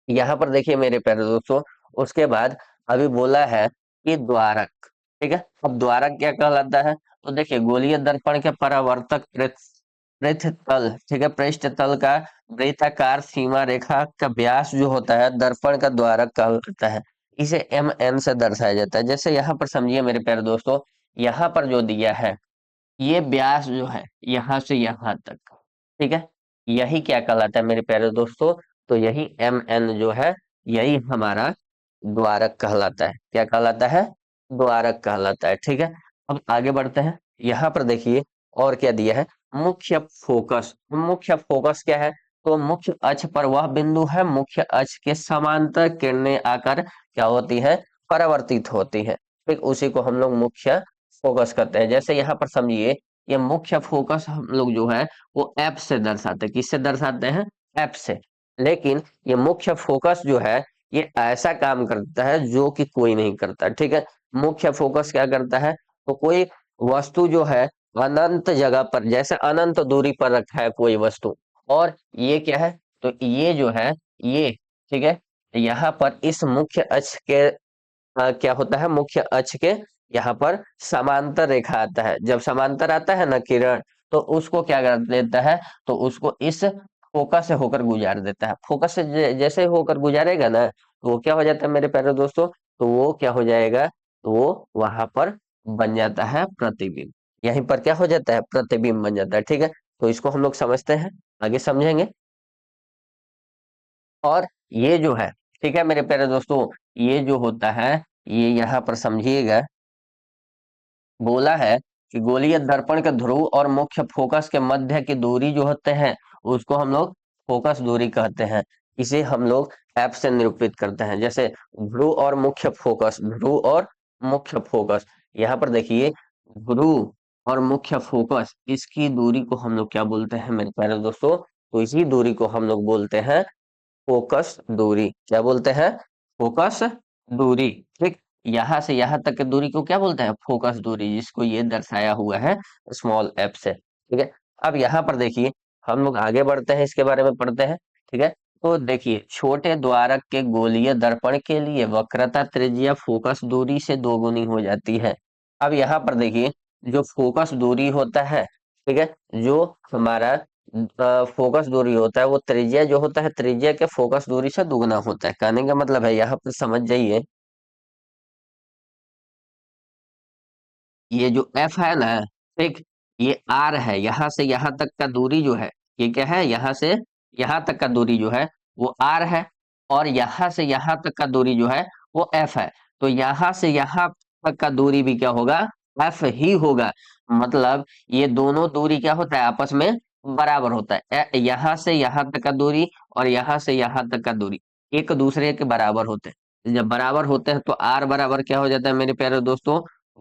यहाँ पर देखिए मेरे प्यारे दोस्तों, उसके बाद अभी बोला है कि द्वारक, ठीक है। अब द्वारक क्या कहलाता है, तो देखिए गोलीय दर्पण के परावर्तक पृष्ठ तल, ठीक है, पृष्ठ तल का वृत्ताकार सीमा रेखा का व्यास जो होता है दर्पण का द्वारक कहलाता है। इसे एम एन से दर्शाया जाता है। जैसे यहाँ पर समझिए मेरे प्यारे दोस्तों, यहाँ पर जो दिया है ये व्यास जो है यहाँ से यहाँ तक, ठीक है, यही क्या कहलाता है मेरे प्यारे दोस्तों, तो यही एम एन जो है, यही हमारा द्वारक कहलाता है। क्या कहलाता है, द्वारक कहलाता है। ठीक है, अब आगे बढ़ते हैं। यहाँ पर देखिए और क्या दिया है, मुख्य फोकस। मुख्य फोकस क्या है, तो मुख्य अक्ष पर वह बिंदु है, मुख्य अक्ष के समांतर किरणें आकर क्या होती है, परावर्तित होती है। ठीक, उसी को हम लोग मुख्य फोकस करते हैं। जैसे यहाँ पर समझिए, ये मुख्य फोकस हम लोग जो है वो एफ से दर्शाते हैं। किससे दर्शाते हैं, एफ से। लेकिन ये मुख्य फोकस जो है ये ऐसा काम करता है जो कि कोई नहीं करता। ठीक है, मुख्य फोकस क्या करता है, तो कोई वस्तु जो है अनंत जगह पर, जैसे अनंत दूरी पर रखा है कोई वस्तु, और ये क्या है, तो ये जो है ये, ठीक है, यहाँ पर इस मुख्य अक्ष के क्या होता है, मुख्य अक्ष के यहाँ पर समांतर रेखा आता है। जब समांतर आता है ना किरण, तो उसको क्या कर देता है, तो उसको इस फोकस से होकर गुजार देता है। फोकस से जैसे होकर गुजारेगा ना, तो वो क्या हो जाता है मेरे प्यारे दोस्तों, तो वो क्या हो जाएगा, तो वो वहां पर बन जाता है प्रतिबिंब। यहीं पर क्या हो जाता है, प्रतिबिंब बन जाता है। ठीक है, तो इसको हम लोग समझते हैं, आगे समझेंगे। और ये जो है, ठीक है मेरे प्यारे दोस्तों, ये जो होता है, ये यहाँ पर समझिएगा, बोला है कि गोलीय दर्पण के ध्रुव और मुख्य फोकस के मध्य की दूरी जो होते हैं उसको हम लोग फोकस दूरी कहते हैं। इसे हम लोग एफ से निरूपित करते हैं। जैसे ध्रुव और मुख्य फोकस, ध्रुव और मुख्य फोकस, यहाँ पर देखिए ध्रुव और मुख्य फोकस, इसकी दूरी को हम लोग क्या बोलते हैं मेरे प्यारे दोस्तों, तो इसी दूरी को हम लोग बोलते हैं फोकस दूरी। क्या बोलते हैं, फोकस दूरी। ठीक, यहाँ से यहाँ तक की दूरी को क्या बोलते हैं, फोकस दूरी, जिसको ये दर्शाया हुआ है स्मॉल एफ से। ठीक है, अब यहाँ पर देखिए हम लोग आगे बढ़ते हैं, इसके बारे में पढ़ते हैं। ठीक है, तो देखिए छोटे द्वारक के गोलीय दर्पण के लिए वक्रता त्रिज्या फोकस दूरी से दोगुनी हो जाती है। अब यहाँ पर देखिए जो फोकस दूरी होता है, ठीक है, जो हमारा फोकस दूरी होता है, वो त्रिज्या जो होता है, त्रिज्या के फोकस दूरी से दुगना होता है। कहने का मतलब है, यहाँ पर समझ जाइए, ये जो एफ है ना, ठीक, ये आर है, यहाँ से यहाँ तक का दूरी जो है, ये क्या है, यहाँ से यहाँ तक का दूरी जो है वो आर है, और यहाँ से यहाँ तक का दूरी जो है वो एफ है। तो यहाँ से यहाँ तक का दूरी भी क्या होगा, एफ ही होगा। मतलब ये दोनों दूरी क्या होता है, आपस में बराबर होता है। यहाँ से यहाँ तक का दूरी और यहाँ से यहाँ तक का दूरी एक दूसरे के बराबर होते हैं। जब बराबर होते हैं तो आर बराबर क्या हो जाता है मेरे प्यारे दोस्तों,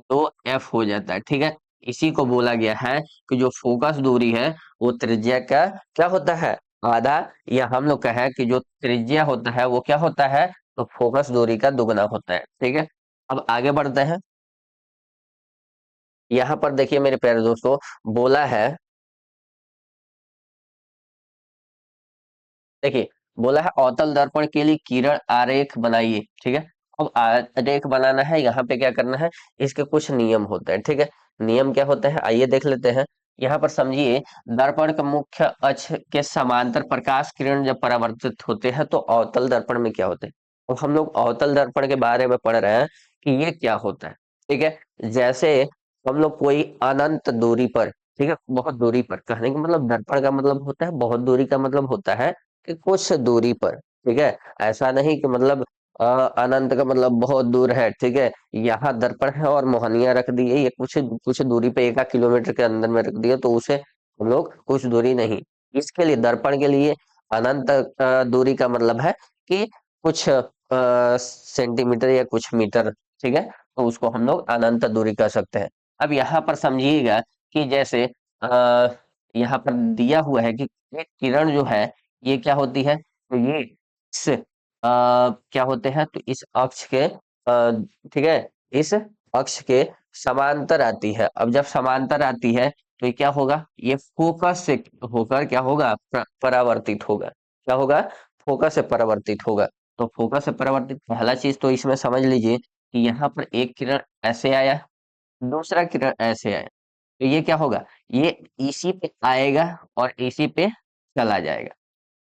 तो एफ हो जाता है। ठीक है, इसी को बोला गया है कि जो फोकस दूरी है वो त्रिज्या का क्या होता है, आधा, या हम लोग का है कि जो त्रिज्या होता है वो क्या होता है, तो फोकस दूरी का दुगना होता है। ठीक है, अब आगे बढ़ते हैं। यहाँ पर देखिए मेरे प्यारे दोस्तों, बोला है, देखिए बोला है अवतल दर्पण के लिए किरण आरेख बनाइए। ठीक है, अब आरेख बनाना है, यहाँ पे क्या करना है, इसके कुछ नियम होते हैं। ठीक है, नियम क्या होते हैं, आइए देख लेते हैं। यहाँ पर समझिए, दर्पण का मुख्य अक्ष के समांतर प्रकाश किरण जब परावर्तित होते हैं तो अवतल दर्पण में क्या होते हैं। तो हम लोग अवतल दर्पण के बारे में पढ़ रहे हैं कि ये क्या होता है। ठीक है, जैसे हम लोग कोई अनंत दूरी पर, ठीक है, बहुत दूरी पर, कहने का मतलब दर्पण का मतलब होता है बहुत दूरी का मतलब होता है कि कुछ दूरी पर, ठीक है। ऐसा नहीं कि मतलब अनंत का मतलब बहुत दूर है, ठीक है। यहाँ दर्पण है और मोहनिया रख दी है, ये कुछ कुछ दूरी पे 1 किलोमीटर के अंदर में रख दिया, तो उसे हम लोग कुछ दूरी नहीं। इसके लिए दर्पण के लिए अनंत दूरी का मतलब है कि कुछ सेंटीमीटर या कुछ मीटर, ठीक है। तो उसको हम लोग अनंत दूरी कह सकते हैं। अब यहाँ पर समझिएगा कि जैसे आ, यहाँ पर दिया हुआ है कि एक किरण जो है ये क्या होती है, तो ये इस क्या होते हैं, तो इस अक्ष के ठीक है, इस अक्ष के समांतर आती है। अब जब समांतर आती है तो ये क्या होगा, ये फोकस से होकर क्या होगा, परावर्तित होगा। क्या होगा, फोकस से परावर्तित होगा। तो फोकस से परावर्तित पहला चीज तो इसमें समझ लीजिए कि यहाँ पर एक किरण ऐसे आया, दूसरा किरण ऐसे आया, तो ये क्या होगा, ये इसी पे आएगा और इसी पे चला जाएगा,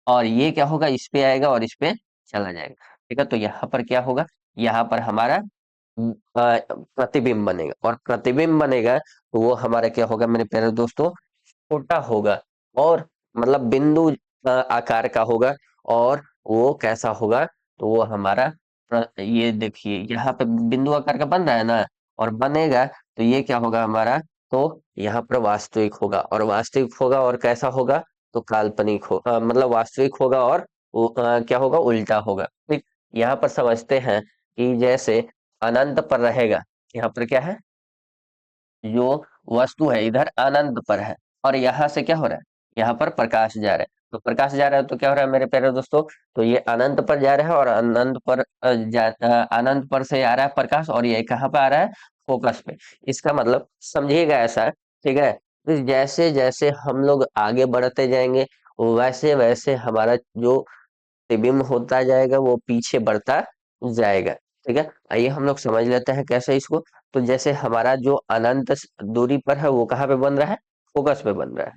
और ये क्या होगा, इस पे आएगा और इस पे चला जाएगा, ठीक है। तो यहाँ पर क्या होगा, यहाँ पर हमारा प्रतिबिंब बनेगा, और प्रतिबिंब बनेगा तो वो हमारा क्या होगा मेरे प्यारे दोस्तों, छोटा होगा, और मतलब बिंदु आकार का होगा। और वो कैसा होगा, तो वो हमारा ये देखिए यहाँ पे बिंदु आकार का बन रहा है ना, और बनेगा तो ये क्या होगा हमारा, तो यहाँ पर वास्तविक होगा, और वास्तविक होगा और कैसा होगा, तो काल्पनिक हो मतलब वास्तविक होगा, और वो क्या होगा, उल्टा होगा, ठीक। यहाँ पर समझते हैं कि जैसे अनंत पर रहेगा, यहाँ पर क्या है, जो वस्तु है इधर अनंत पर है, और यहाँ से क्या हो रहा है, यहाँ पर प्रकाश जा रहा है, तो प्रकाश जा रहा है तो क्या हो रहा है मेरे प्यारे दोस्तों, तो ये अनंत पर जा रहा है, और अनंत पर अनंत पर से आ रहा है प्रकाश, और ये कहाँ पे आ रहा है, फोकस पे। इसका मतलब समझिएगा ऐसा, ठीक है। तो जैसे जैसे हम लोग आगे बढ़ते जाएंगे, वैसे वैसे हमारा जो प्रतिबिंब होता जाएगा वो पीछे बढ़ता जाएगा, ठीक है। आइए हम लोग समझ लेते हैं कैसे इसको। तो जैसे हमारा जो अनंत दूरी पर है वो कहाँ पे बन रहा है, फोकस पे बन रहा है,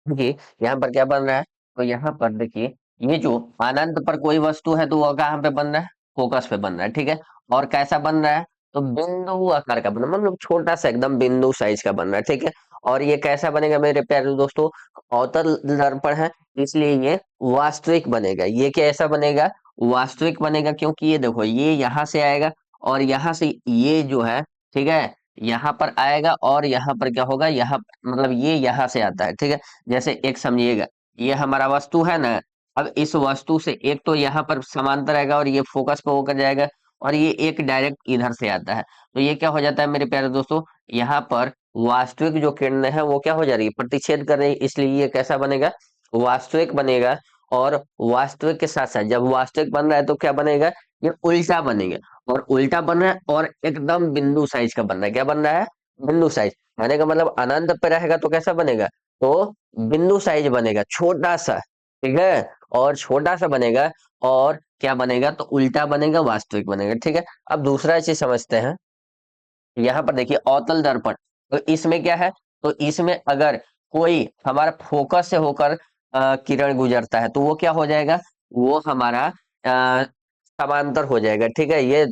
देखिए यहाँ पर क्या बन रहा है, तो यहाँ पर देखिए ये जो अनंत पर कोई वस्तु है तो वो कहाँ पे बन रहा है, फोकस पे बन रहा है, ठीक है। और कैसा बन रहा है, तो बिंदु आकार का बन रहा है, मतलब छोटा सा एकदम बिंदु साइज का बन रहा है, ठीक है। और ये कैसा बनेगा मेरे प्यारे दोस्तों, अवतल दर्पण है, इसलिए ये वास्तविक बनेगा। ये कैसा बनेगा, वास्तविक बनेगा, क्योंकि ये देखो ये यहाँ से आएगा, और यहाँ से ये जो है, ठीक है, यहाँ पर आएगा, और यहाँ पर क्या होगा, यहाँ मतलब ये यहाँ से आता है, ठीक है। जैसे एक समझिएगा, ये हमारा वस्तु है ना, अब इस वस्तु से एक तो यहाँ पर समांतर आएगा और ये फोकस पे होकर जाएगा, और ये एक डायरेक्ट इधर से आता है, तो ये क्या हो जाता है मेरे प्यारे दोस्तों, यहाँ पर वास्तविक जो किरण है वो क्या हो जा रही है, प्रतिच्छेद कर रही है, इसलिए ये कैसा बनेगा, वास्तविक बनेगा। और वास्तविक के साथ साथ जब वास्तविक बन रहा है तो क्या बनेगा, ये उल्टा बनेगा, और उल्टा बन रहा है, और एकदम बिंदु साइज का बन रहा है, क्या बन रहा है, बिंदु साइज। माने का मतलब अनंत पे रहेगा तो कैसा बनेगा, तो बिंदु साइज बनेगा, छोटा सा, ठीक है। और छोटा सा बनेगा, और क्या बनेगा, तो उल्टा बनेगा, वास्तविक बनेगा, ठीक है। अब दूसरा चीज समझते हैं, यहाँ पर देखिए अवतल दर्पण, तो इसमें क्या है, तो इसमें अगर कोई हमारा फोकस से होकर किरण गुजरता है तो वो क्या हो जाएगा, वो हमारा अ, समांतर हो जाएगा, ठीक है। ये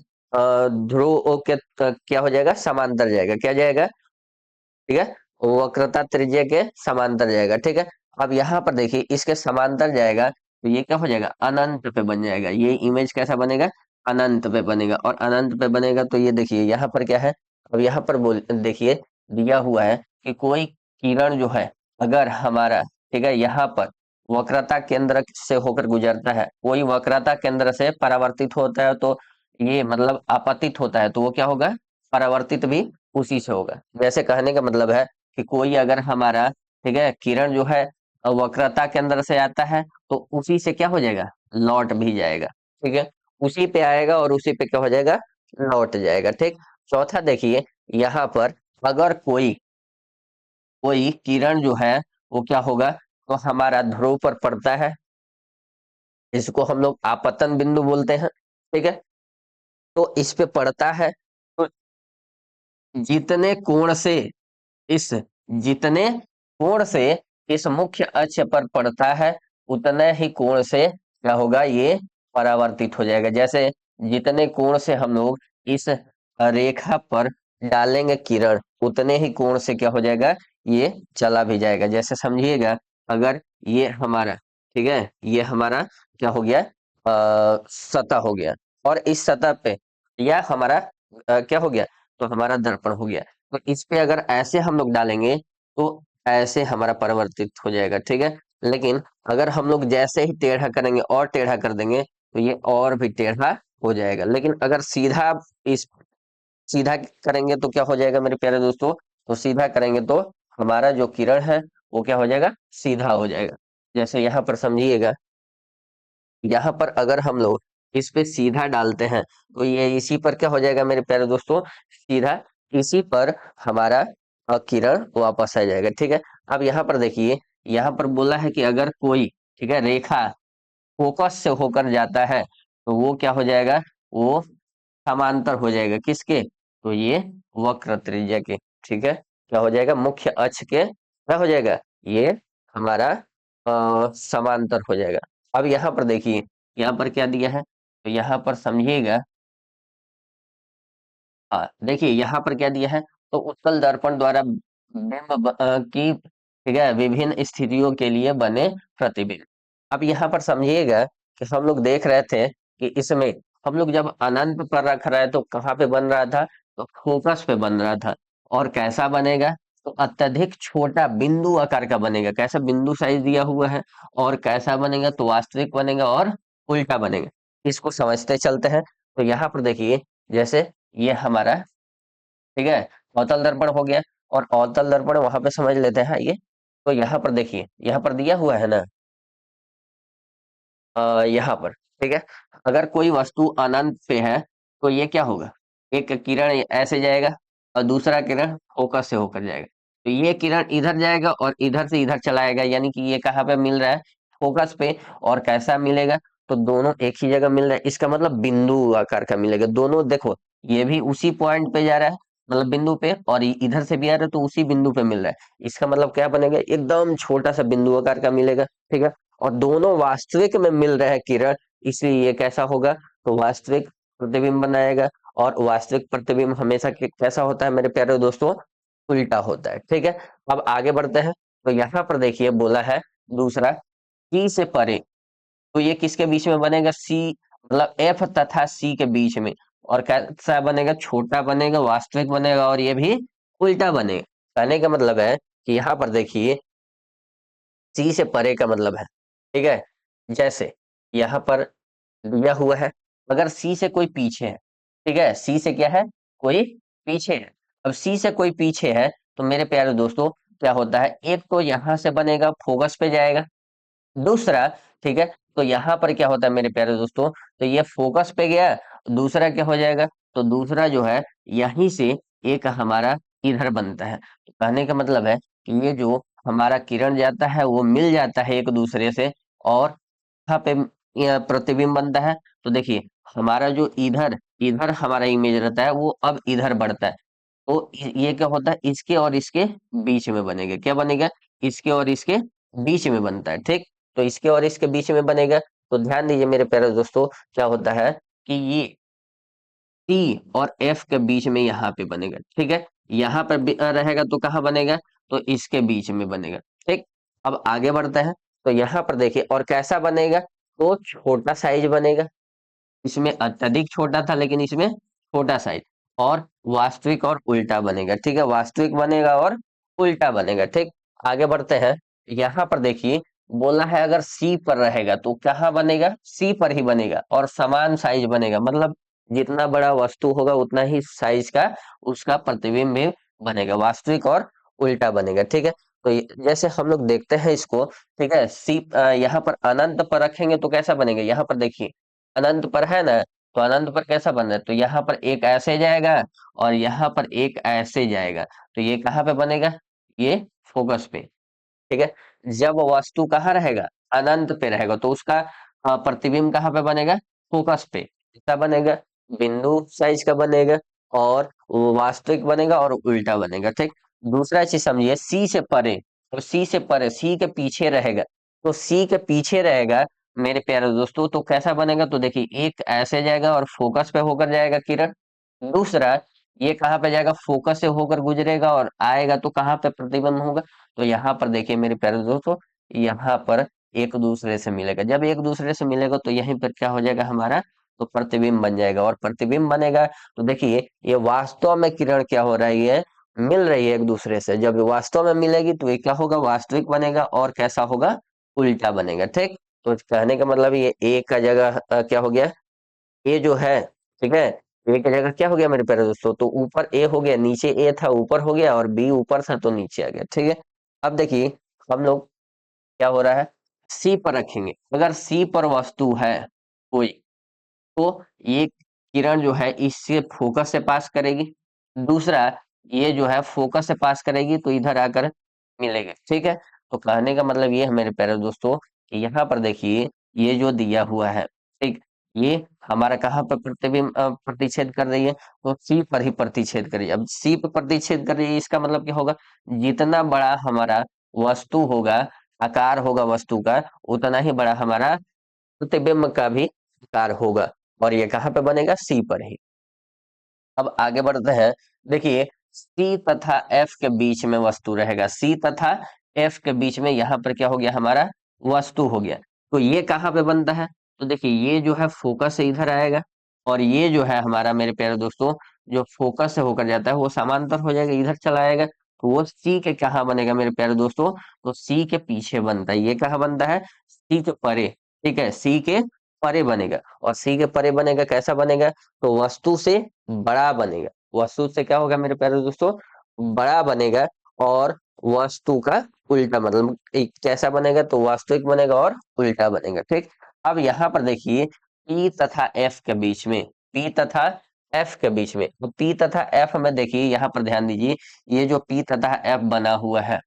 ध्रुव के क्या हो जाएगा, समांतर जाएगा, क्या जाएगा, ठीक है, वक्रता त्रिज्या के समांतर जाएगा, ठीक है। अब यहाँ पर देखिए इसके समांतर जाएगा तो ये क्या हो जाएगा, अनंत पे बन जाएगा, ये इमेज कैसा बनेगा, अनंत पे बनेगा, और अनंत पे बनेगा तो ये देखिए यहाँ पर क्या है, अब यहाँ पर बोल देखिए दिया हुआ है कि कोई किरण जो है अगर हमारा, ठीक है, यहाँ पर वक्रता केंद्र से होकर गुजरता है, कोई वक्रता केंद्र से परावर्तित होता है, तो ये मतलब आपतित होता है, तो वो क्या होगा, परावर्तित भी उसी से होगा। जैसे कहने का मतलब है कि कोई अगर हमारा, ठीक है, किरण जो है वक्रता के अंदर से आता है तो उसी से क्या हो जाएगा, लौट भी जाएगा, ठीक है। उसी पे आएगा और उसी पे क्या हो जाएगा, लौट जाएगा, ठीक। चौथा देखिए, यहाँ पर अगर कोई कोई किरण जो है वो क्या होगा, तो हमारा ध्रुव पर पड़ता है, इसको हम लोग आपतन बिंदु बोलते हैं, ठीक है। तो इस पे पड़ता है, तो जितने कोण से इस जितने कोण से इस मुख्य अक्ष पर पड़ता है, उतने ही कोण से क्या होगा, ये परावर्तित हो जाएगा। जैसे जितने कोण से हम लोग इस रेखा पर डालेंगे किरण, उतने ही कोण से क्या हो जाएगा, ये चला भी जाएगा। जैसे समझिएगा, अगर ये हमारा ठीक है, ये हमारा क्या हो गया, सतह हो गया। और इस सतह पे यह हमारा क्या हो गया, तो हमारा दर्पण हो गया। तो इस पे अगर ऐसे हम लोग डालेंगे तो ऐसे हमारा परिवर्तित हो जाएगा, ठीक है। लेकिन अगर हम लोग जैसे ही टेढ़ा करेंगे और टेढ़ा कर देंगे तो ये और भी टेढ़ा हो जाएगा। लेकिन अगर इस सीधा करेंगे तो क्या हो जाएगा मेरे प्यारे दोस्तों, तो सीधा करेंगे तो हमारा जो किरण है वो क्या हो जाएगा, सीधा हो जाएगा। जैसे यहाँ पर समझिएगा, यहाँ पर अगर हम लोग इस पे सीधा डालते हैं तो ये इसी पर क्या हो जाएगा मेरे प्यारे दोस्तों, सीधा इसी पर हमारा किरण वापस आ जाएगा, ठीक है। अब यहाँ पर देखिए, यहाँ पर बोला है कि अगर कोई, ठीक है, रेखा फोकस से होकर जाता है तो वो क्या हो जाएगा, वो समांतर हो जाएगा किसके, तो ये वक्र त्रिज्या के, ठीक है। क्या हो जाएगा, मुख्य अक्ष के क्या हो जाएगा, ये हमारा समांतर हो जाएगा। अब यहाँ पर देखिए, यहाँ पर क्या दिया है, तो यहाँ पर समझिएगा, हाँ देखिए यहाँ पर क्या दिया है, तो उत्तल दर्पण द्वारा की, ठीक है, विभिन्न स्थितियों के लिए बने प्रतिबिंब। अब यहाँ पर समझिएगा कि हम लोग देख रहे थे कि इसमें हम लोग जब अनंत पर रख रहे हैं तो कहाँ पे बन रहा था, तो फोकस पे बन रहा था। और कैसा बनेगा, तो अत्यधिक छोटा बिंदु आकार का बनेगा, कैसा बिंदु साइज दिया हुआ है। और कैसा बनेगा, तो वास्तविक बनेगा और उल्टा बनेगा। इसको समझते चलते हैं। तो यहाँ पर देखिए, जैसे ये हमारा, ठीक है, अवतल दर्पण हो गया। और अवतल दर्पण वहां पे समझ लेते हैं ये। तो यहाँ पर देखिए, यहाँ पर दिया हुआ है ना, यहाँ पर, ठीक है, अगर कोई वस्तु अनंत पे है तो ये क्या होगा, एक किरण ऐसे जाएगा और दूसरा किरण फोकस से होकर जाएगा। तो ये किरण इधर जाएगा और इधर से इधर चलाएगा, यानी कि ये कहाँ पे मिल रहा है, फोकस पे। और कैसा मिलेगा, तो दोनों एक ही जगह मिल रहा है, इसका मतलब बिंदु आकार का मिलेगा। दोनों देखो, ये भी उसी पॉइंट पे जा रहा है, मतलब बिंदु पे, और इधर से भी आ रहा है तो उसी बिंदु पे मिल रहा है। इसका मतलब क्या बनेगा, एकदम छोटा सा बिंदु आकार का मिलेगा, ठीक है। और दोनों वास्तविक में मिल रहे हैं किरण, इसलिए ये कैसा होगा, तो वास्तविक प्रतिबिंब बनाएगा। और वास्तविक प्रतिबिंब हमेशा कैसा होता है मेरे प्यारे दोस्तों, उल्टा होता है, ठीक है। अब आगे बढ़ते हैं। तो यहाँ पर देखिए बोला है दूसरा, सी से परे, तो ये किसके बीच में बनेगा, सी मतलब एफ तथा सी के बीच में। और कैसा बनेगा, छोटा बनेगा, वास्तविक बनेगा, और ये भी उल्टा बनेगा। कहने का मतलब है कि यहाँ पर देखिए, सी से परे का मतलब है, ठीक है, जैसे यहाँ पर दिया हुआ है, अगर सी से कोई पीछे है, ठीक है, सी से क्या है, कोई पीछे है। अब सी से कोई पीछे है तो मेरे प्यारे दोस्तों क्या होता है, एक तो यहां से बनेगा, फोकस पे जाएगा। दूसरा, ठीक है, तो यहाँ पर क्या होता है मेरे प्यारे दोस्तों, तो ये फोकस पे गया। दूसरा क्या हो जाएगा, तो दूसरा जो है, यहीं से एक हमारा इधर बनता है। तो कहने का मतलब है कि ये जो हमारा किरण जाता है वो मिल जाता है एक दूसरे से। और यहाँ पे ये प्रतिबिंब बनता है। तो देखिए, हमारा जो इधर इधर हमारा इमेज रहता है वो अब इधर बढ़ता है। तो ये क्या होता है, इसके और इसके बीच में बनेगा, क्या बनेगा, इसके और इसके बीच में बनता है, ठीक। तो इसके और इसके बीच में बनेगा। तो ध्यान दीजिए मेरे प्यारे दोस्तों, क्या होता है कि ये टी और एफ के बीच में यहाँ पे बनेगा, ठीक है। यहाँ पर रहेगा तो कहाँ बनेगा, तो इसके बीच में बनेगा, ठीक। अब आगे बढ़ते हैं। तो यहाँ पर देखिए, और कैसा बनेगा, तो छोटा साइज बनेगा। इसमें अत्यधिक छोटा था लेकिन इसमें छोटा साइज। और वास्तविक और उल्टा बनेगा, ठीक है, वास्तविक बनेगा और उल्टा बनेगा, ठीक। आगे बढ़ते हैं। यहाँ पर देखिए, बोला है अगर सी पर रहेगा तो कहाँ बनेगा, सी पर ही बनेगा और समान साइज बनेगा, मतलब जितना बड़ा वस्तु होगा उतना ही साइज का उसका प्रतिबिंब भी बनेगा, वास्तविक और उल्टा बनेगा, ठीक है। तो जैसे हम लोग देखते हैं इसको, ठीक है, सी यहाँ पर अनंत पर रखेंगे तो कैसा बनेगा, यहाँ पर देखिए अनंत पर है ना, तो अनंत पर कैसा बन रहा है, तो यहाँ पर एक ऐसे जाएगा और यहाँ पर एक ऐसे जाएगा। तो ये कहाँ पे बनेगा, ये फोकस पे, ठीक है। जब वस्तु कहाँ रहेगा, अनंत पे रहेगा तो उसका प्रतिबिंब कहाँ पे बनेगा, फोकस पे। कितना बनेगा, बिंदु साइज का बनेगा। और वो वास्तविक बनेगा और उल्टा बनेगा, ठीक। दूसरा चीज समझिए, सी से परे, तो सी से परे, सी के पीछे रहेगा। तो सी के पीछे रहेगा मेरे प्यारे दोस्तों, तो कैसा बनेगा, तो देखिए एक ऐसे जाएगा और फोकस पे होकर जाएगा किरण। दूसरा, ये कहाँ पे जाएगा, फोकस से होकर गुजरेगा और आएगा तो कहाँ पे प्रतिबिंब होगा, तो यहाँ पर देखिए मेरे प्यारे दोस्तों, यहाँ पर एक दूसरे से मिलेगा। जब एक दूसरे से मिलेगा तो यहीं पर क्या हो जाएगा हमारा, तो प्रतिबिंब बन जाएगा। और प्रतिबिंब बनेगा तो देखिए ये वास्तव में किरण क्या हो रही है, मिल रही है एक दूसरे से। जब ये वास्तव में मिलेगी तो ये क्या होगा, वास्तविक बनेगा। और कैसा होगा, उल्टा बनेगा। ठीक, तो कहने का मतलब ये ए का जगह क्या हो गया, ए जो है, ठीक है, ए की जगह क्या हो गया मेरे प्यारे दोस्तों, तो ऊपर ए हो गया, नीचे ए था ऊपर हो गया, और बी ऊपर था तो नीचे आ गया। ठीक है, अब देखिए हम लोग क्या हो रहा है, सी पर रखेंगे। अगर सी पर वस्तु है कोई, तो ये किरण जो है इससे फोकस से पास करेगी। दूसरा, ये जो है फोकस से पास करेगी तो इधर आकर मिलेगा। ठीक है, तो कहने का मतलब ये है मेरे प्यारे दोस्तों कि यहाँ पर देखिए ये जो दिया हुआ है, ठीक, ये हमारा कहाँ पर प्रतिबिंब प्रतिच्छेद कर रही है, तो सी पर ही प्रतिच्छेद कर रही है। अब सी पर प्रतिच्छेद कर रही है, इसका मतलब क्या होगा, जितना बड़ा हमारा वस्तु होगा, आकार होगा वस्तु का, उतना ही बड़ा हमारा प्रतिबिंब का भी आकार होगा। और ये कहाँ पे बनेगा, सी पर ही। अब आगे बढ़ते हैं। देखिए सी तथा एफ के बीच में वस्तु रहेगा, सी तथा एफ के बीच में यहाँ पर क्या हो गया, हमारा वस्तु हो गया। तो ये कहाँ पे बनता है, तो देखिए ये जो है फोकस से इधर आएगा, और ये जो है हमारा मेरे प्यारे दोस्तों, जो फोकस से होकर जाता है वो समांतर हो जाएगा, इधर चला आएगा। तो वो सी के कहाँ बनेगा मेरे प्यारे दोस्तों, तो सी के पीछे बनता है। ये कहाँ बनता है, सी के परे। ठीक है, सी के परे बनेगा। और सी के परे बनेगा, कैसा बनेगा, तो वस्तु से बड़ा बनेगा। वस्तु से क्या होगा मेरे प्यारे दोस्तों, बड़ा बनेगा। और वस्तु का उल्टा, मतलब कैसा बनेगा, तो वास्तविक बनेगा और उल्टा बनेगा। ठीक, अब यहाँ पर देखिए पी तथा एफ के बीच में, पी तथा एफ के बीच में, तो पी तथा एफ में देखिए यहाँ पर ध्यान दीजिए, ये जो पी तथा एफ बना हुआ है,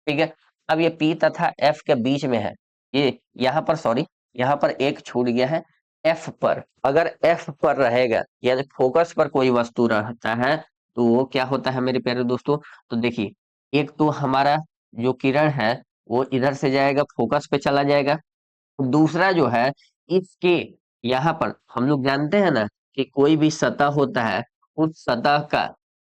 ठीक है। अब ये पी तथा एफ के बीच में है, ये यहाँ पर सॉरी, यहाँ पर एक छूट गया है, एफ पर। अगर एफ पर रहेगा यानी फोकस पर कोई वस्तु रहता है, तो वो क्या होता है मेरे प्यारे दोस्तों, तो देखिए एक तो हमारा जो किरण है वो इधर से जाएगा, फोकस पे चला जाएगा। दूसरा जो है, इसके यहाँ पर हम लोग जानते हैं ना कि कोई भी सतह होता है, उस सतह का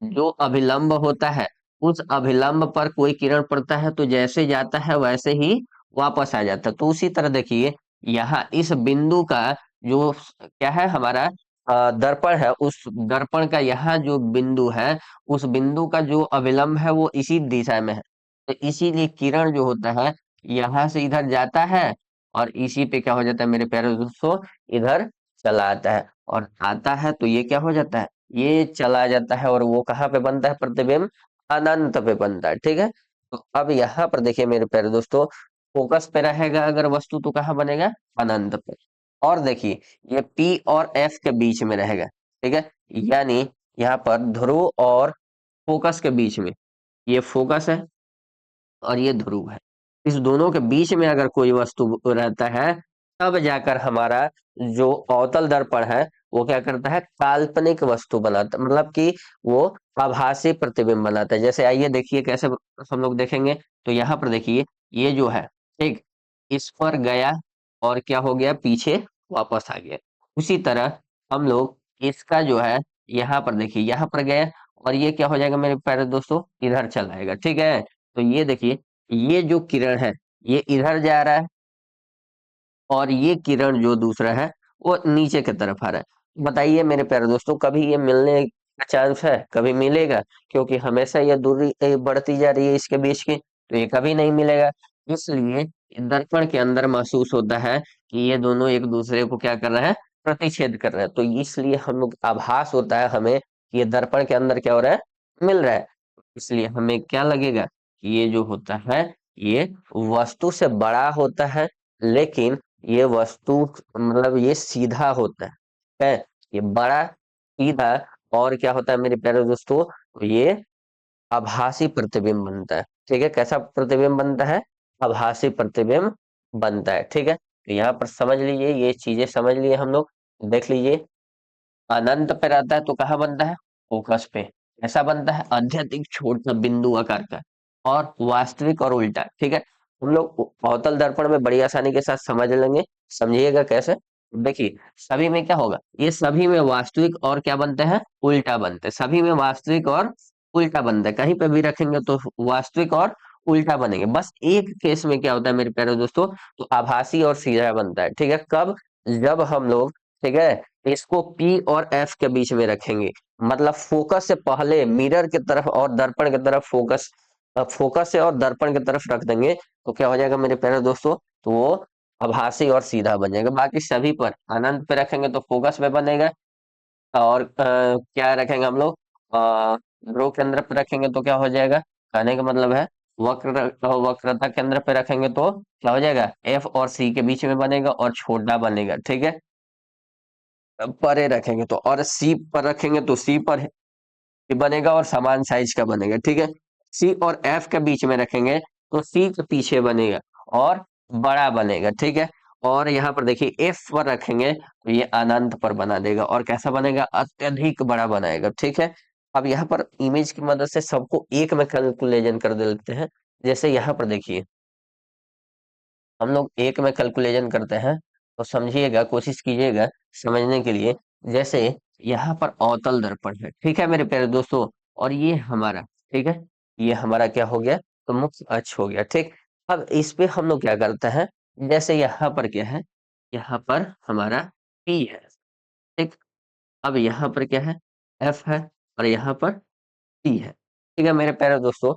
जो अभिलंब होता है, उस अभिलंब पर कोई किरण पड़ता है तो जैसे जाता है वैसे ही वापस आ जाता है। तो उसी तरह देखिए यहाँ इस बिंदु का जो क्या है हमारा दर्पण है, उस दर्पण का यहाँ जो बिंदु है, उस बिंदु का जो अभिलंब है वो इसी दिशा में है। तो इसीलिए किरण जो होता है यहाँ से इधर जाता है, और इसी पे क्या हो जाता है मेरे प्यारे दोस्तों, इधर चला आता है। और आता है तो ये क्या हो जाता है, ये चला जाता है, और वो कहाँ पे बनता है प्रतिबिंब, अनंत पे बनता है। ठीक है, तो अब यहाँ पर देखिए मेरे प्यारे दोस्तों, फोकस पे रहेगा अगर वस्तु तो कहाँ बनेगा, अनंत पे। और देखिए ये पी और एफ के बीच में रहेगा, ठीक है, यानी यहाँ पर ध्रुव और फोकस के बीच में, ये फोकस है और ये ध्रुव है, इस दोनों के बीच में अगर कोई वस्तु रहता है, तब जाकर हमारा जो अवतल दर्पण है वो क्या करता है, काल्पनिक वस्तु बनाता, मतलब कि वो आभासी प्रतिबिंब बनाता है। जैसे आइए देखिए कैसे हम लोग देखेंगे। तो यहाँ पर देखिए ये जो है, ठीक, इस पर गया और क्या हो गया, पीछे वापस आ गया। उसी तरह हम लोग इसका जो है, यहाँ पर देखिए यहाँ पर गया, और ये क्या हो जाएगा मेरे प्यारे दोस्तों, इधर चला आएगा। ठीक है, तो ये देखिए ये जो किरण है ये इधर जा रहा है, और ये किरण जो दूसरा है वो नीचे की तरफ आ रहा है। बताइए मेरे प्यारे दोस्तों, कभी ये मिलने का चांस है, कभी मिलेगा, क्योंकि हमेशा ये दूरी बढ़ती जा रही है इसके बीच की, तो ये कभी नहीं मिलेगा। इसलिए दर्पण के अंदर महसूस होता है कि ये दोनों एक दूसरे को क्या कर रहे हैं, प्रतिच्छेद कर रहे हैं। तो इसलिए हम लोग आभास होता है हमें कि ये दर्पण के अंदर क्या हो रहा है, मिल रहा है। इसलिए हमें क्या लगेगा कि ये जो होता है ये वस्तु से बड़ा होता है, लेकिन ये वस्तु मतलब ये सीधा होता है, ये बड़ा सीधा। और क्या होता है मेरे प्यारे दोस्तों, ये आभासी प्रतिबिंब बनता है। ठीक है, कैसा प्रतिबिंब बनता है, आभासी प्रतिबिंब बनता है। ठीक है, तो यहाँ पर समझ लीजिए, ये चीजें समझ लिए हम लोग। देख लीजिए अनंत पे रहता है तो कहाँ बनता है, फोकस पे। ऐसा बनता है अत्यधिक छोटा बिंदु आकार का, और वास्तविक और उल्टा। ठीक है, हम लोग अवतल दर्पण में बड़ी आसानी के साथ समझ लेंगे। समझिएगा कैसे, देखिए सभी में क्या होगा, ये सभी में वास्तविक और क्या बनते हैं, उल्टा बनते हैं। सभी में वास्तविक और उल्टा बनते हैं, कहीं पे भी रखेंगे तो वास्तविक और उल्टा बनेंगे। बस एक केस में क्या होता है मेरे प्यारे दोस्तों, तो आभासी और सीधा बनता है। ठीक है, कब? जब हम लोग, ठीक है, इसको P और F के बीच में रखेंगे, मतलब फोकस से पहले मिरर की तरफ और दर्पण की तरफ फोकस से और दर्पण की तरफ रख देंगे, तो क्या हो जाएगा मेरे प्यारे दोस्तों, तो वो आभासी और सीधा बन जाएगा। बाकी सभी पर अनंत पे रखेंगे तो फोकस पे बनेगा, और क्या रखेंगे हम लोग, ध्रुव केंद्र पे रखेंगे तो क्या हो जाएगा, कहने का मतलब है वक्रता केंद्र पे रखेंगे तो क्या हो जाएगा, एफ और सी के बीच में बनेगा और छोटा बनेगा। ठीक है, परे रखेंगे तो, और सी पर रखेंगे तो सी पर ही बनेगा और समान साइज का बनेगा। ठीक है, सी और एफ के बीच में रखेंगे तो सी के पीछे बनेगा और बड़ा बनेगा। ठीक है, और यहाँ पर देखिए एफ पर रखेंगे तो ये अनंत पर बना देगा, और कैसा बनेगा, अत्यधिक बड़ा बनाएगा। ठीक है, अब यहाँ पर इमेज की मदद से सबको एक में कैलकुलेशन कर देते हैं। जैसे यहाँ पर देखिए, हम लोग एक में कैलकुलेशन करते हैं, तो समझिएगा, कोशिश कीजिएगा समझने के लिए। जैसे यहाँ पर अवतल दर्पण है, ठीक है मेरे प्यारे दोस्तों, और ये हमारा, ठीक है, ये हमारा क्या हो गया, तो मुख्य अक्ष हो गया। ठीक, अब इस पे हम लोग क्या करते हैं, जैसे यहाँ पर क्या है, यहाँ पर हमारा P है। ठीक, अब यहाँ पर क्या है, F है, और यहाँ पर T है। ठीक है मेरे प्यारे दोस्तों,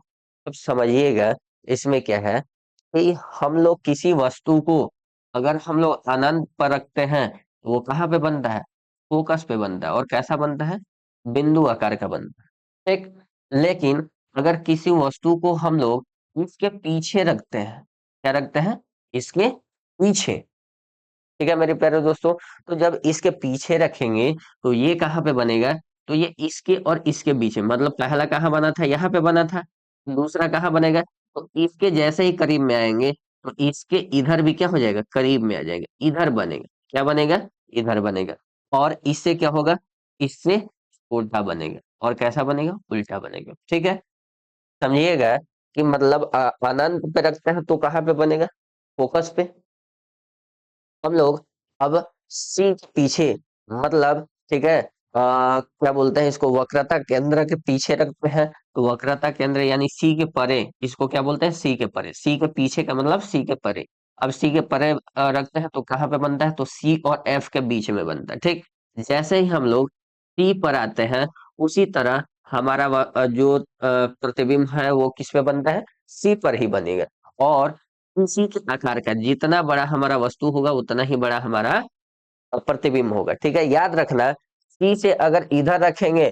अब समझिएगा इसमें क्या है, कि हम लोग किसी वस्तु को अगर हम लोग अनंत पर रखते हैं तो वो कहाँ पे बनता है, फोकस पे बनता है, और कैसा बनता है, बिंदु आकार का बनता है। ठीक, लेकिन अगर किसी वस्तु को हम लोग इसके पीछे रखते हैं, क्या रखते हैं, इसके पीछे, ठीक है मेरे प्यारे दोस्तों, तो जब इसके पीछे रखेंगे तो ये कहाँ पे बनेगा, तो ये इसके और इसके बीच में, मतलब पहला कहाँ बना था, यहाँ पे बना था, दूसरा कहाँ बनेगा, तो इसके जैसे ही करीब में आएंगे तो इसके इधर भी क्या हो जाएगा, करीब में आ जाएगा, इधर बनेगा, क्या बनेगा, इधर बनेगा, और इससे क्या होगा, इससे उल्टा बनेगा, और कैसा बनेगा, उल्टा बनेगा। ठीक है, समझिएगा कि मतलब अनंत पे रखते हैं तो कहाँ पे बनेगा, फोकस पे। हम लोग अब सी के पीछे, मतलब, ठीक है, क्या बोलते हैं इसको, वक्रता केंद्र के पीछे रखते हैं, तो वक्रता केंद्र यानी सी के परे, इसको क्या बोलते हैं, सी के परे, सी के पीछे का मतलब सी के परे। अब सी के परे रखते हैं तो कहाँ पे बनता है, तो सी और एफ के बीच में बनता है। ठीक, जैसे ही हम लोग सी पर आते हैं, उसी तरह हमारा जो प्रतिबिंब है वो किस पे बनता है, सी पर ही बनेगा, और उसी के आकार का जितना बड़ा हमारा वस्तु होगा उतना ही बड़ा हमारा प्रतिबिंब होगा। ठीक है, याद रखना, सी से अगर इधर रखेंगे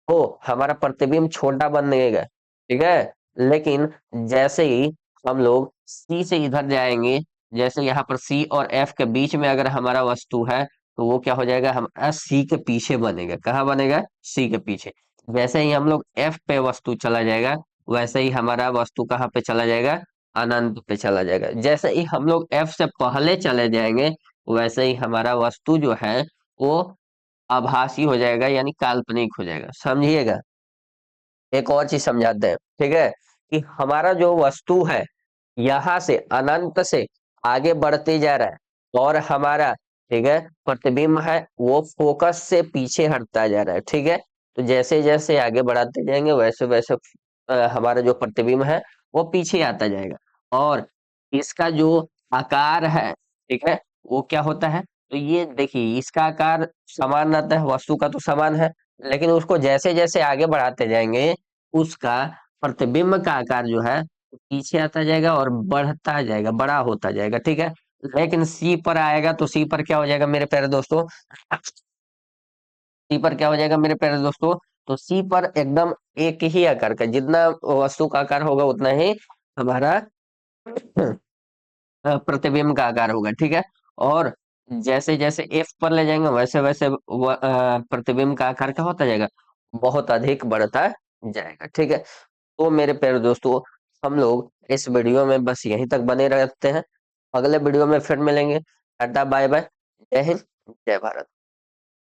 तो हमारा प्रतिबिंब छोटा बनेगा। ठीक है, लेकिन जैसे ही हम लोग सी से इधर जाएंगे, जैसे यहाँ पर सी और एफ के बीच में अगर हमारा वस्तु है, तो वो क्या हो जाएगा, हमारा सी के पीछे बनेगा। कहाँ बनेगा, सी के पीछे। जैसे ही हम लोग एफ पे वस्तु चला जाएगा, वैसे ही हमारा वस्तु कहाँ पे चला जाएगा, अनंत पे चला जाएगा। जैसे ही हम लोग एफ से पहले चले जाएंगे, वैसे ही हमारा वस्तु जो है वो आभासी हो जाएगा, यानी काल्पनिक हो जाएगा। समझिएगा, एक और चीज समझाते हैं, ठीक है, कि हमारा जो वस्तु है यहाँ से अनंत से आगे बढ़ते जा रहा है, और हमारा, ठीक है, प्रतिबिंब है वो फोकस से पीछे हटता जा रहा है। ठीक है, तो जैसे जैसे आगे बढ़ाते जाएंगे वैसे वैसे हमारा जो प्रतिबिंब है वो पीछे आता जाएगा, और इसका जो आकार है, ठीक है, वो क्या होता है, तो ये देखिए इसका आकार समान रहता है, वस्तु का तो समान है, लेकिन उसको जैसे जैसे आगे बढ़ाते जाएंगे उसका प्रतिबिंब का आकार जो है पीछे आता जाएगा और बढ़ता जाएगा, बड़ा होता जाएगा। ठीक है, लेकिन सी पर आएगा तो सी पर क्या हो जाएगा मेरे प्यारे दोस्तों, सी पर क्या हो जाएगा मेरे प्यारे दोस्तों, तो सी पर एकदम एक ही आकार का, जितना वस्तु का आकार होगा उतना ही हमारा प्रतिबिंब का आकार होगा। ठीक है, और जैसे जैसे एफ पर ले जाएंगे वैसे वैसे प्रतिबिंब का आकार क्या होता जाएगा, बहुत अधिक बढ़ता जाएगा। ठीक है, तो मेरे प्यारे दोस्तों, हम लोग इस वीडियो में बस यहीं तक बने रहते हैं, अगले वीडियो में फिर मिलेंगे। टाटा बाय बाय, जय हिंद, जय भारत।